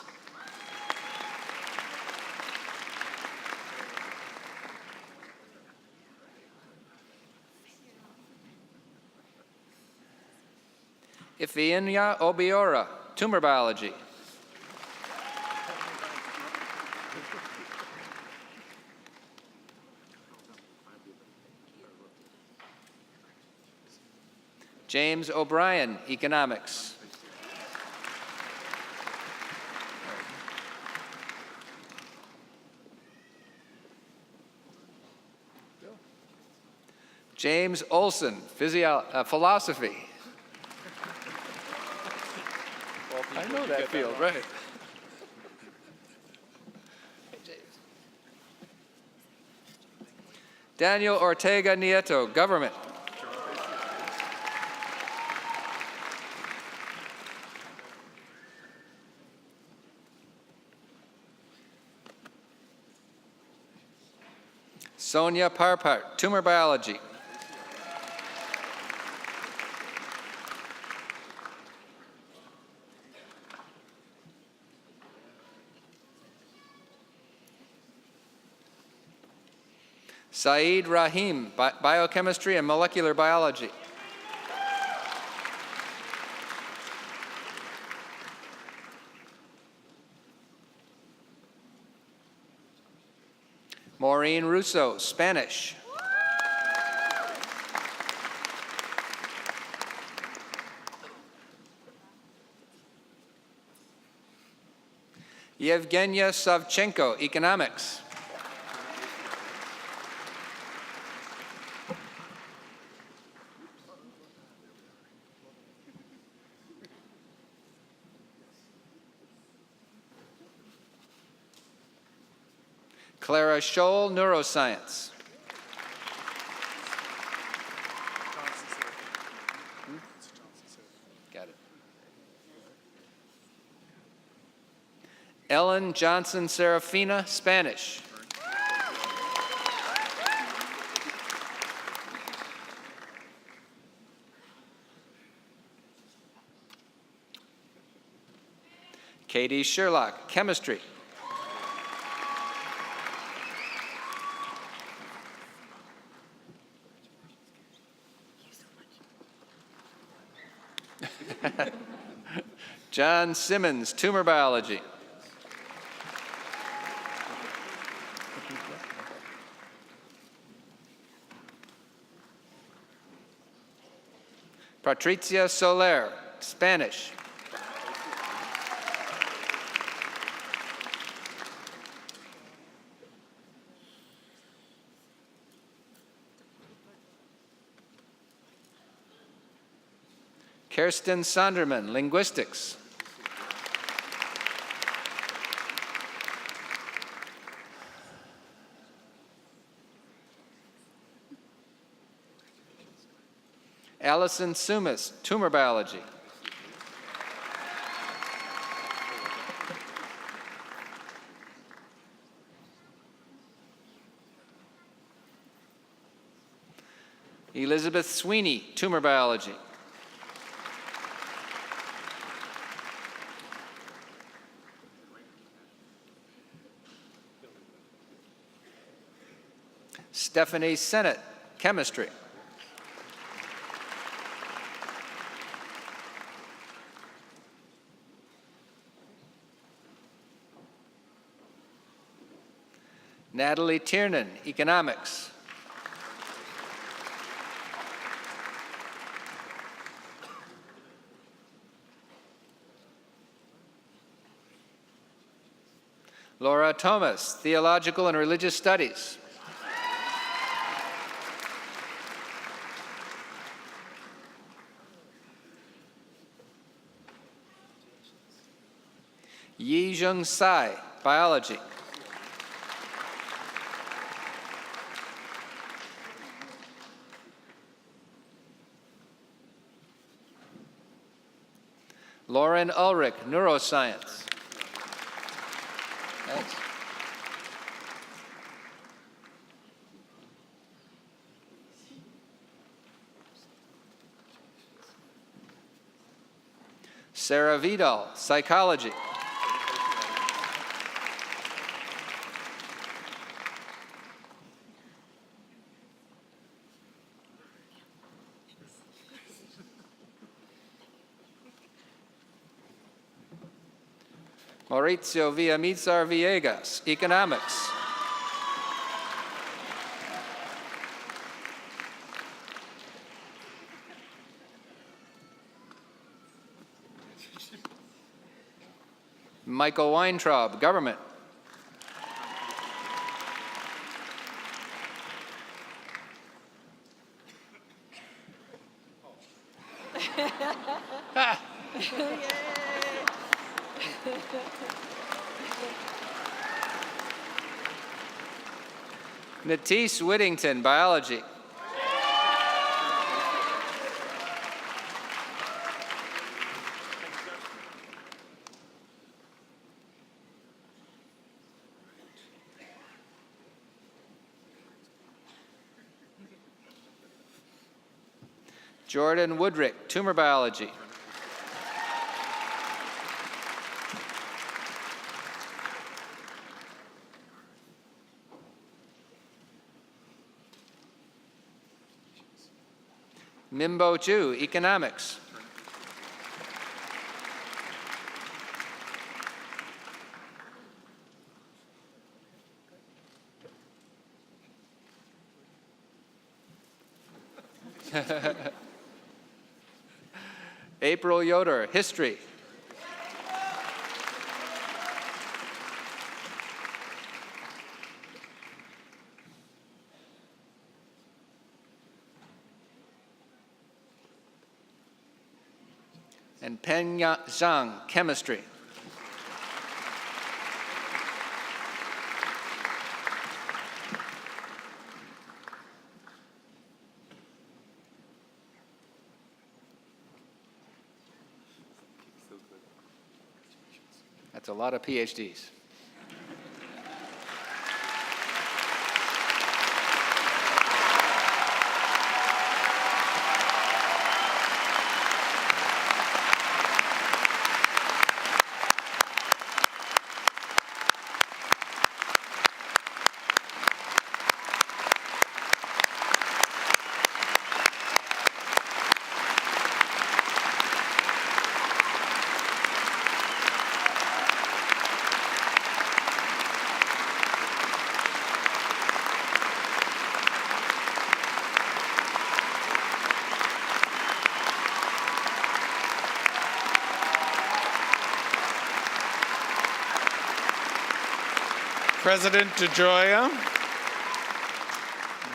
Speaker 10: Ifeanya Obiora, Tumor Biology. James O'Brien, Economics. James Olson, Philosophy. I know that field, right? Daniel Ortega Nieto, Government. Sonia Parpart, Tumor Biology. Saeed Rahim, Biochemistry and Molecular Biology. Maureen Russo, Spanish. Yevgenia Savchenko, Economics. Clara Scholl, Neuroscience. Got it. Ellen Johnson Serafina, Spanish. Katie Sherlock, Chemistry. John Simmons, Tumor Biology. Patricia Soler, Spanish. Kirsten Sonderman, Linguistics. Allison Sumas, Tumor Biology. Elizabeth Sweeney, Tumor Biology. Stephanie Sennett, Chemistry. Natalie Tiernan, Economics. Laura Thomas, Theological and Religious Studies. Yi-Jung Tsai, Biology. Lauren Ulrich, Neuroscience. Thanks. Sarah Vidal, Psychology. Mauricio Villamizar Villegas, Economics. Michael Weintraub, Government. Natisse Whittington, Biology. Jordan Woodrick, Tumor Biology. Mimbo Chu, Economics. April Yoder, History. And Penya Zhang, Chemistry. That's a lot of PhDs.
Speaker 1: President DeGioia,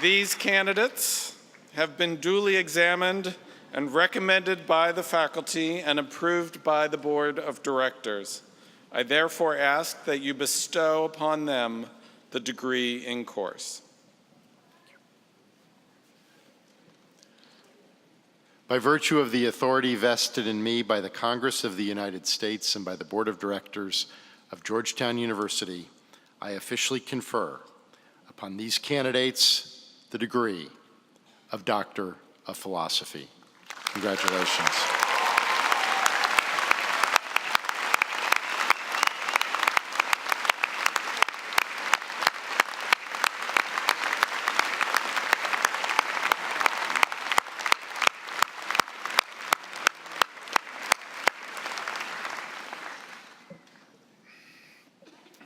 Speaker 1: these candidates have been duly examined and recommended by the faculty and approved by the Board of Directors. I therefore ask that you bestow upon them the degree in course.
Speaker 7: By virtue of the authority vested in me by the Congress of the United States and by the Board of Directors of Georgetown University, I officially confer upon these candidates the degree of Doctor of Philosophy. Congratulations.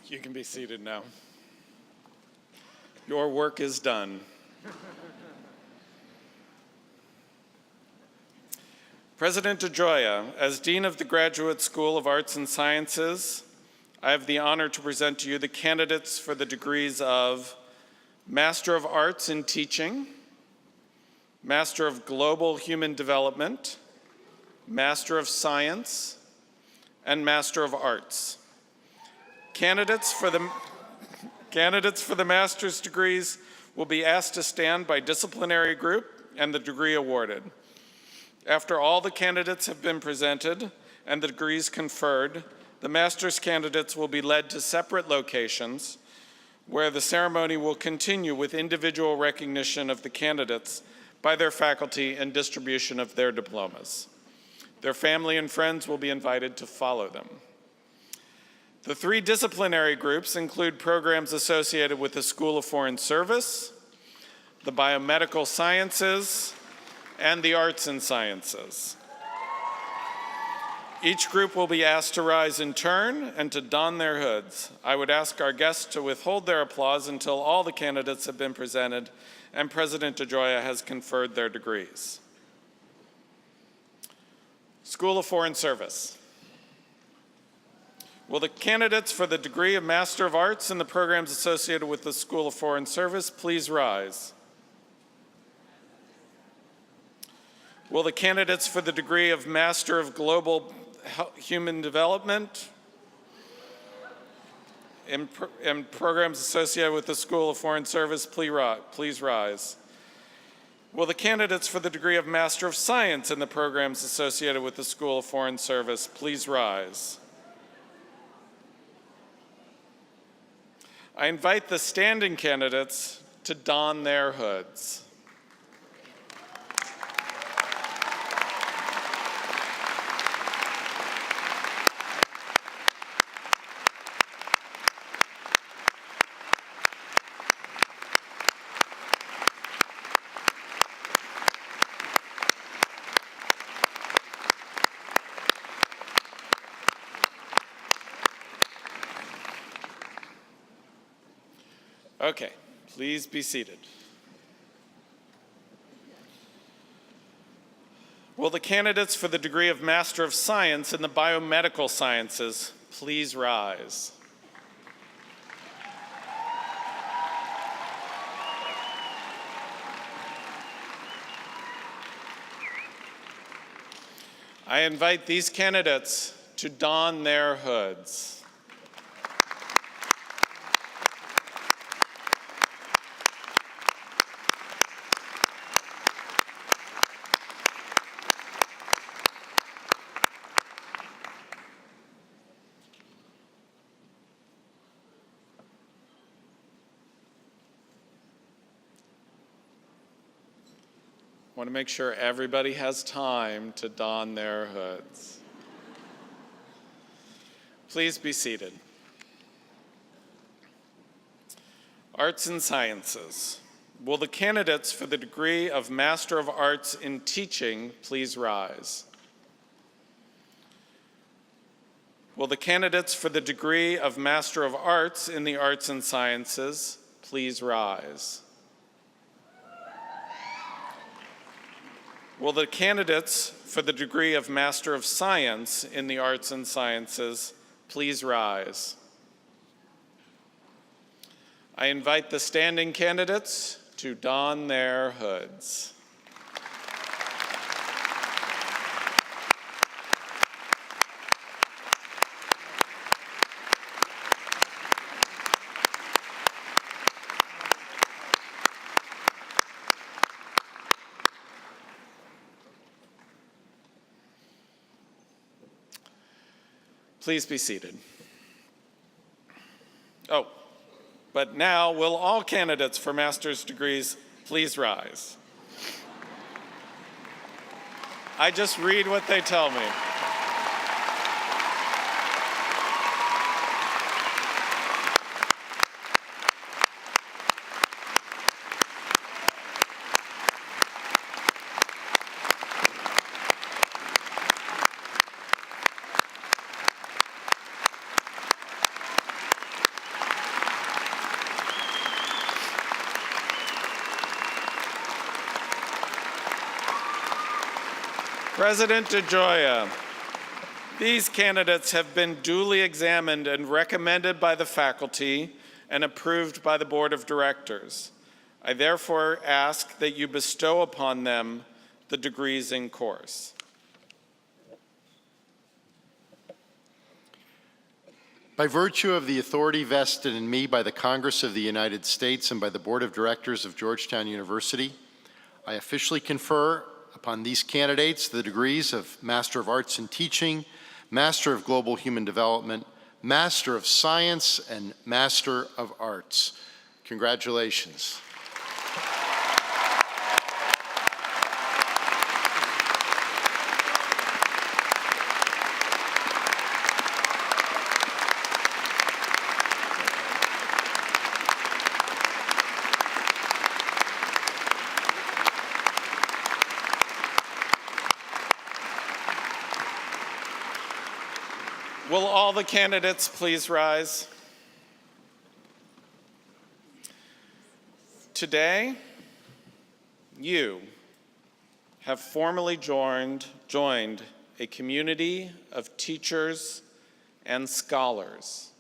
Speaker 1: You can be seated now. Your work is done. President DeGioia, as Dean of the Graduate School of Arts and Sciences, I have the honor to present to you the candidates for the degrees of Master of Arts in Teaching, Master of Global Human Development, Master of Science, and Master of Arts. Candidates for the master's degrees will be asked to stand by disciplinary group and the degree awarded. After all the candidates have been presented and the degrees conferred, the master's candidates will be led to separate locations where the ceremony will continue with individual recognition of the candidates by their faculty and distribution of their diplomas. Their family and friends will be invited to follow them. The 3 disciplinary groups include programs associated with the School of Foreign Service, the Biomedical Sciences, and the Arts and Sciences. Each group will be asked to rise in turn and to don their hoods. I would ask our guests to withhold their applause until all the candidates have been presented and President DeGioia has conferred their degrees. School of Foreign Service. Will the candidates for the degree of Master of Arts in the programs associated with the School of Foreign Service please rise? Will the candidates for the degree of Master of Global Human Development in programs associated with the School of Foreign Service please rise? Will the candidates for the degree of Master of Science in the programs associated with the School of Foreign Service please rise? I invite the standing candidates to don their hoods. Okay, please be seated. Will the candidates for the degree of Master of Science in the Biomedical Sciences please rise? I invite these candidates to don their hoods. I want to make sure everybody has time to don their hoods. Please be seated. Arts and Sciences. Will the candidates for the degree of Master of Arts in Teaching please rise? Will the candidates for the degree of Master of Arts in the Arts and Sciences please rise? Will the candidates for the degree of Master of Science in the Arts and Sciences please rise? I invite the standing candidates to don their hoods. Please be seated. Oh, but now will all candidates for master's degrees please rise? I just read what they tell me. President DeGioia, these candidates have been duly examined and recommended by the faculty and approved by the Board of Directors. I therefore ask that you bestow upon them the degrees in course.
Speaker 7: By virtue of the authority vested in me by the Congress of the United States and by the Board of Directors of Georgetown University, I officially confer upon these candidates the degrees of Master of Arts in Teaching, Master of Global Human Development, Master of Science, and Master of Arts. Congratulations.
Speaker 1: Will all the candidates please rise? Today, you have formally joined a community of teachers and scholars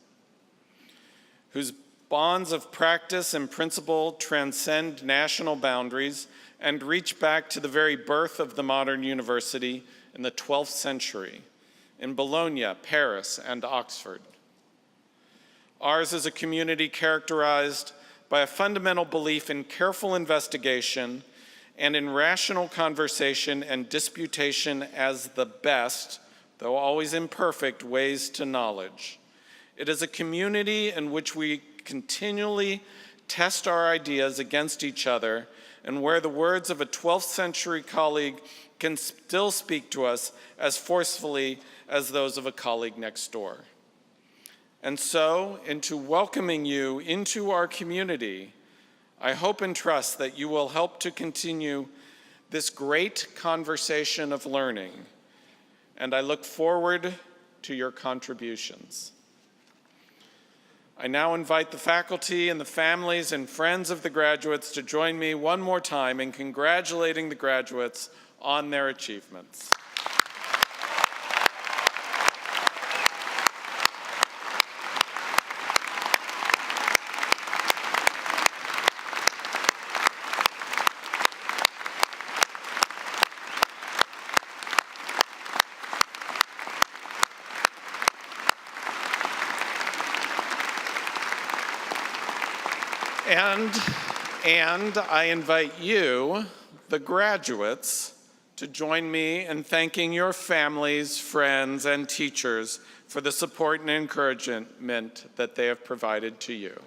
Speaker 1: whose bonds of practice and principle transcend national boundaries and reach back to the very birth of the modern university in the 12th century in Bologna, Paris, and Oxford. Ours is a community characterized by a fundamental belief in careful investigation and in rational conversation and disputation as the best, though always imperfect, ways to knowledge. It is a community in which we continually test our ideas against each other and where the words of a 12th century colleague can still speak to us as forcefully as those of a colleague next door. And so, into welcoming you into our community, I hope and trust that you will help to continue this great conversation of learning, and I look forward to your contributions. I now invite the faculty and the families and friends of the graduates to join me one more time in congratulating the graduates on their achievements. And I invite you, the graduates, to join me in thanking your families, friends, and teachers for the support and encouragement that they have provided to you.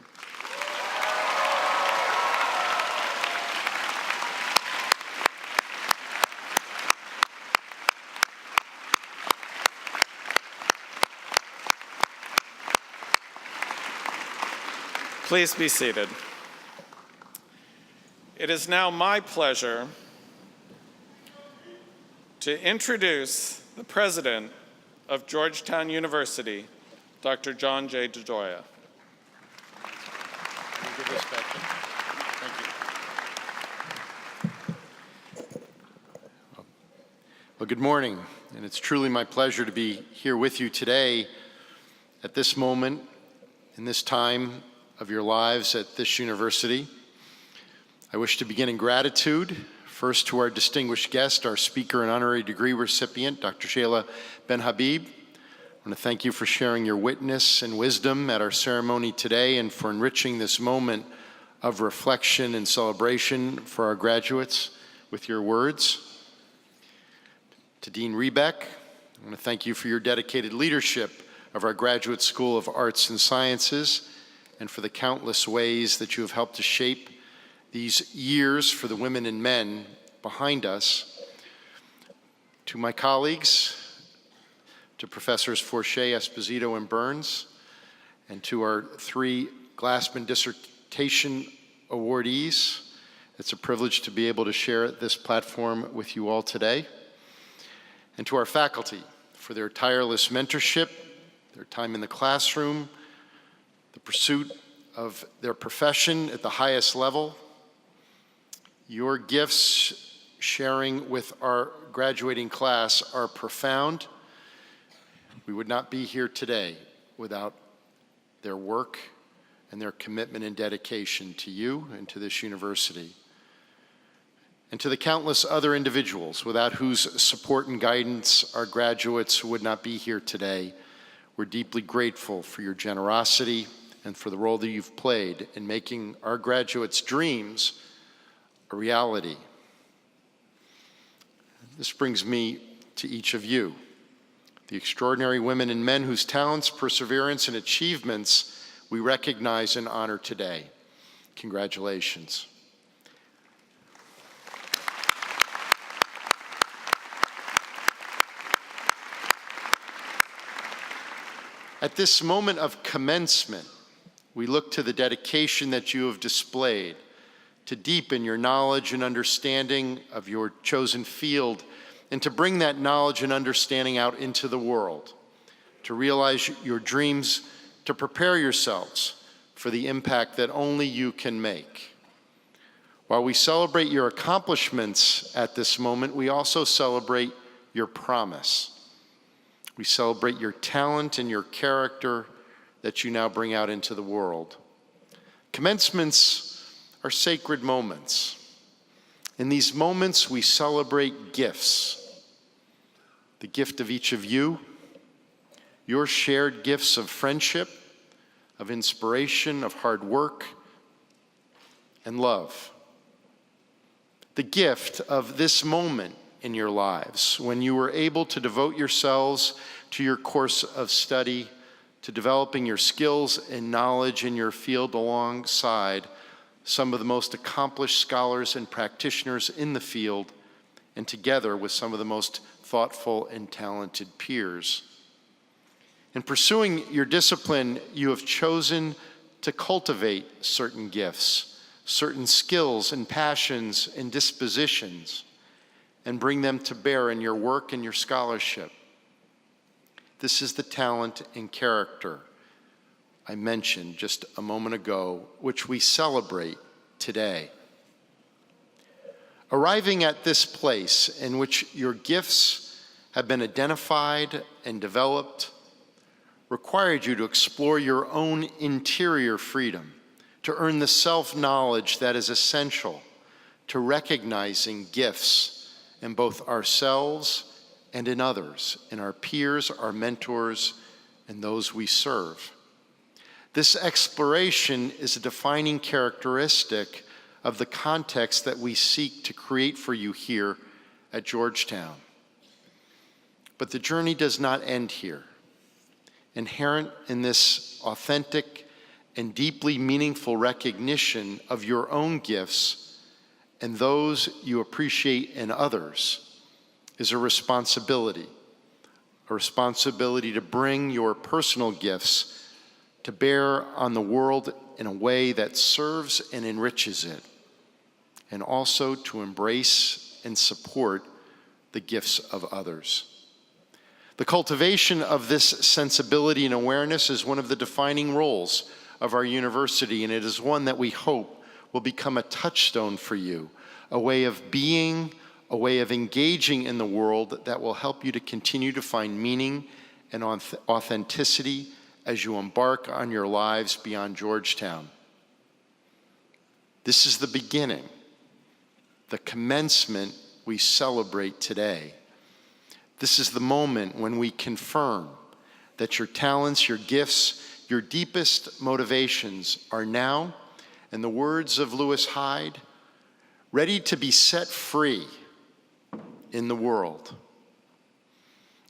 Speaker 1: Please be seated. It is now my pleasure to introduce the president of Georgetown University, Dr. John J. DeGioia.
Speaker 7: Well, good morning, and it's truly my pleasure to be here with you today at this moment, in this time of your lives at this university. I wish to begin in gratitude, first to our distinguished guest, our speaker and honorary degree recipient, Dr. Shayla Benabib. I want to thank you for sharing your witness and wisdom at our ceremony today and for enriching this moment of reflection and celebration for our graduates with your words. To Dean Rebeck, I want to thank you for your dedicated leadership of our Graduate School of Arts and Sciences and for the countless ways that you have helped to shape these years for the women and men behind us. To my colleagues, to Professors Forche, Esposito, and Burns, and to our 3 Glassman Dissertation awardees, it's a privilege to be able to share this platform with you all today. And to our faculty for their tireless mentorship, their time in the classroom, the pursuit of their profession at the highest level. Your gifts sharing with our graduating class are profound. We would not be here today without their work and their commitment and dedication to you and to this university. And to the countless other individuals without whose support and guidance our graduates would not be here today. We're deeply grateful for your generosity and for the role that you've played in making our graduates' dreams a reality. This brings me to each of you, the extraordinary women and men whose talents, perseverance, and achievements we recognize and honor today. Congratulations. At this moment of commencement, we look to the dedication that you have displayed to deepen your knowledge and understanding of your chosen field and to bring that knowledge and understanding out into the world, to realize your dreams, to prepare yourselves for the impact that only you can make. While we celebrate your accomplishments at this moment, we also celebrate your promise. We celebrate your talent and your character that you now bring out into the world. Commencements are sacred moments. In these moments, we celebrate gifts. The gift of each of you, your shared gifts of friendship, of inspiration, of hard work, and love. The gift of this moment in your lives when you were able to devote yourselves to your course of study, to developing your skills and knowledge in your field alongside some of the most accomplished scholars and practitioners in the field, and together with some of the most thoughtful and talented peers. In pursuing your discipline, you have chosen to cultivate certain gifts, certain skills and passions and dispositions, and bring them to bear in your work and your scholarship. This is the talent and character I mentioned just a moment ago, which we celebrate today. Arriving at this place in which your gifts have been identified and developed required you to explore your own interior freedom, to earn the self-knowledge that is essential to recognizing gifts in both ourselves and in others, in our peers, our mentors, and those we serve. This exploration is a defining characteristic of the context that we seek to create for you here at Georgetown. But the journey does not end here. Inherent in this authentic and deeply meaningful recognition of your own gifts and those you appreciate in others is a responsibility to bring your personal gifts to bear on the world in a way that serves and enriches it, and also to embrace and support the gifts of others. The cultivation of this sensibility and awareness is one of the defining roles of our university, and it is one that we hope will become a touchstone for you, a way of being, a way of engaging in the world that will help you to continue to find meaning and authenticity as you embark on your lives beyond Georgetown. This is the beginning, the commencement we celebrate today. This is the moment when we confirm that your talents, your gifts, your deepest motivations are now, in the words of Lewis Hyde, ready to be set free in the world.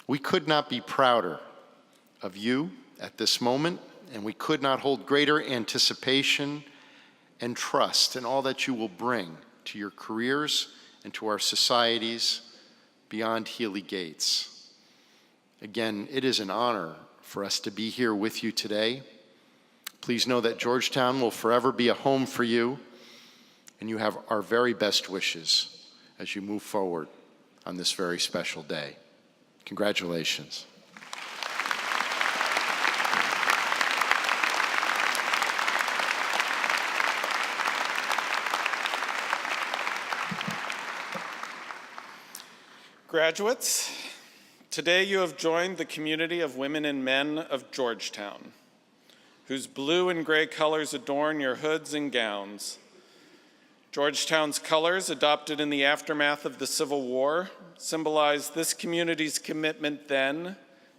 Speaker 7: We could not be prouder of you at this moment, and we could not hold greater anticipation and trust in all that you will bring to your careers and to our societies beyond Healy Gates. Again, it is an honor for us to be here with you today. Please know that Georgetown will forever be a home for you, and you have our very best wishes as you move forward on this very special day. Congratulations.
Speaker 1: Graduates, today you have joined the community of women and men of Georgetown, whose blue and gray colors adorn your hoods and gowns. Georgetown's colors, adopted in the aftermath of the Civil War, symbolize this community's commitment then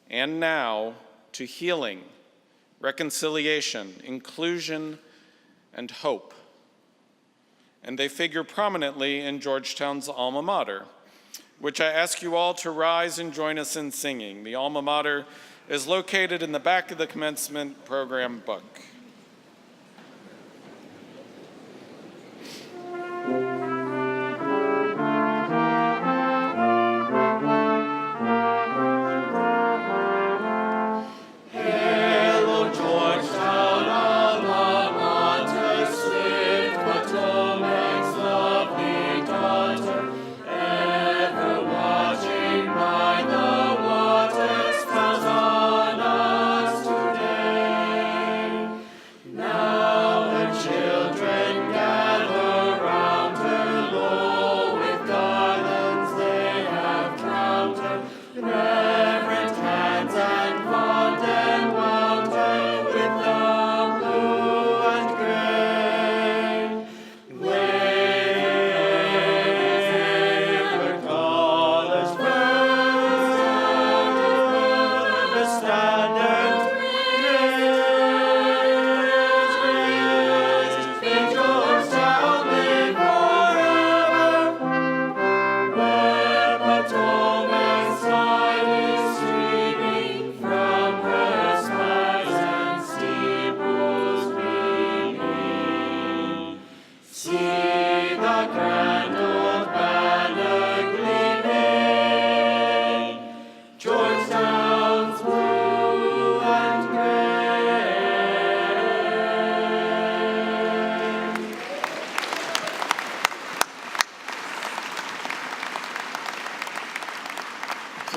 Speaker 1: and now to to healing, reconciliation, inclusion, and hope. And they figure prominently in Georgetown's alma mater, which I ask you all to rise and join us in singing. The alma mater is located in the back of the commencement program book.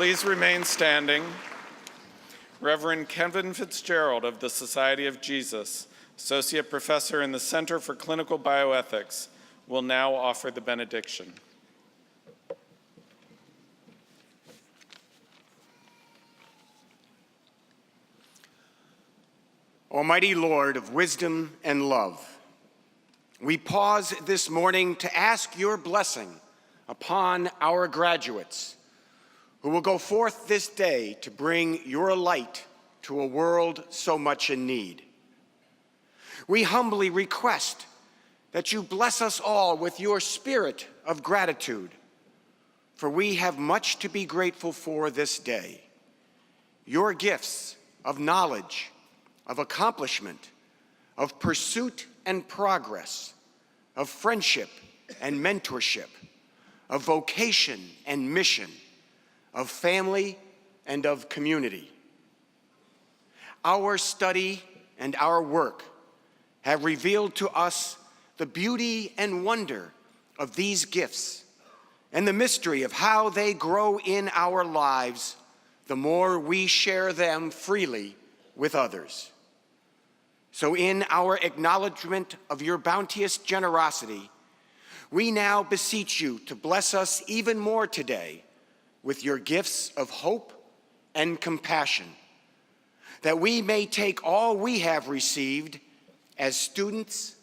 Speaker 1: Please remain standing. Reverend Kevin Fitzgerald of the Society of Jesus, Associate Professor in the Center for Clinical Bioethics, will now offer the benediction.
Speaker 9: Almighty Lord of wisdom and love, we pause this morning to ask your blessing upon our graduates who will go forth this day to bring your light to a world so much in need. We humbly request that you bless us all with your spirit of gratitude, for we have much to be grateful for this day. Your gifts of knowledge, of accomplishment, of pursuit and progress, of friendship and mentorship, of vocation and mission, of family and of community. Our study and our work have revealed to us the beauty and wonder of these gifts and the mystery of how they grow in our lives the more we share them freely with others. So in our acknowledgement of your bounteous generosity, we now beseech you to bless us even more today with your gifts of hope and compassion, that we may take all we have received as students,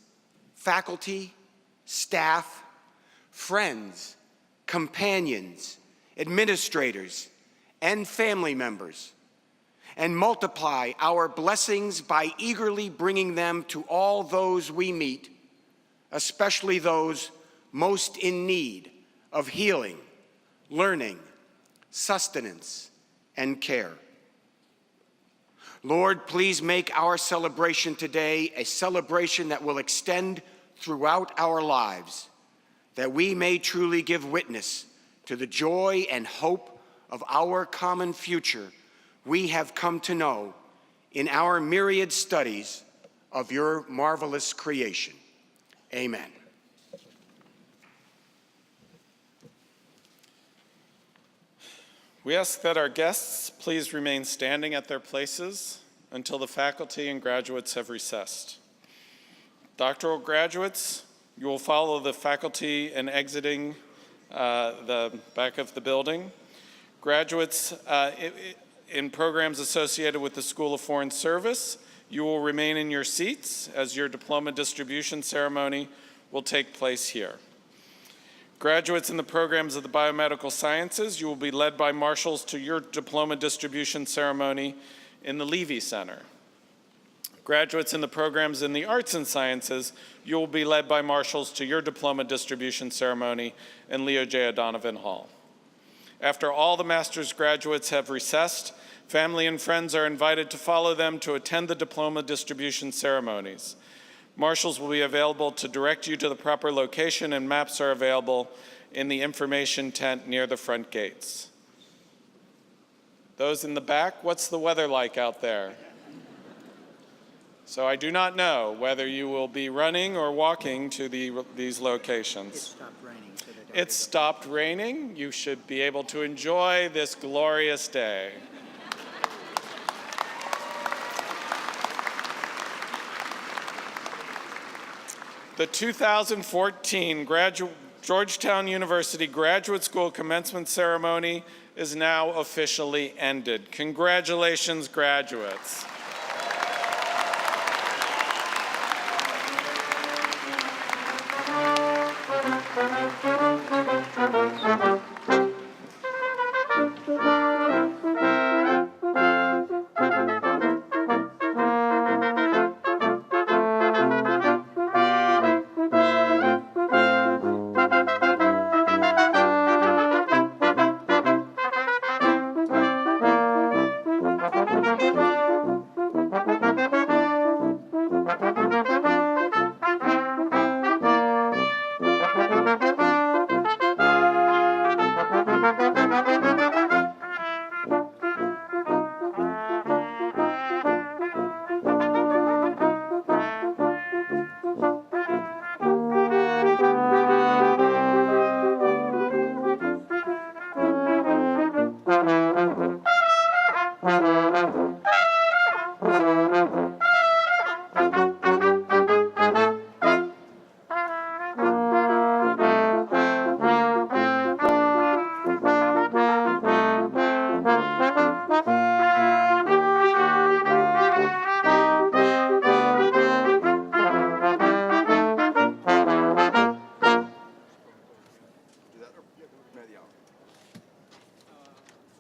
Speaker 9: faculty, staff, friends, companions, administrators, and family members, and multiply our blessings by eagerly bringing them to all those we meet, especially those most in need of healing, learning, sustenance, and care. Lord, please make our celebration today a celebration that will extend throughout our lives, that we may truly give witness to the joy and hope of our common future we have come to know in our myriad studies of your marvelous creation. Amen.
Speaker 1: We ask that our guests please remain standing at their places until the faculty and graduates have recessed. Doctoral graduates, you will follow the faculty in exiting the back of the building. Graduates in programs associated with the School of Foreign Service, you will remain in your seats as your diploma distribution ceremony will take place here. Graduates in the programs of the biomedical sciences, you will be led by marshals to your diploma distribution ceremony in the Levy Center. Graduates in the programs in the arts and sciences, you will be led by marshals to your diploma distribution ceremony in Leo J. O'Donovan Hall. After all the master's graduates have recessed, family and friends are invited to follow them to attend the diploma distribution ceremonies. Marshals will be available to direct you to the proper location, and maps are available in the information tent near the front gates. Those in the back, what's the weather like out there? So I do not know whether you will be running or walking to these locations. It's stopped raining. You should be able to enjoy this glorious day. The 2014 Georgetown University Graduate School Commencement Ceremony is now officially ended. Congratulations, graduates.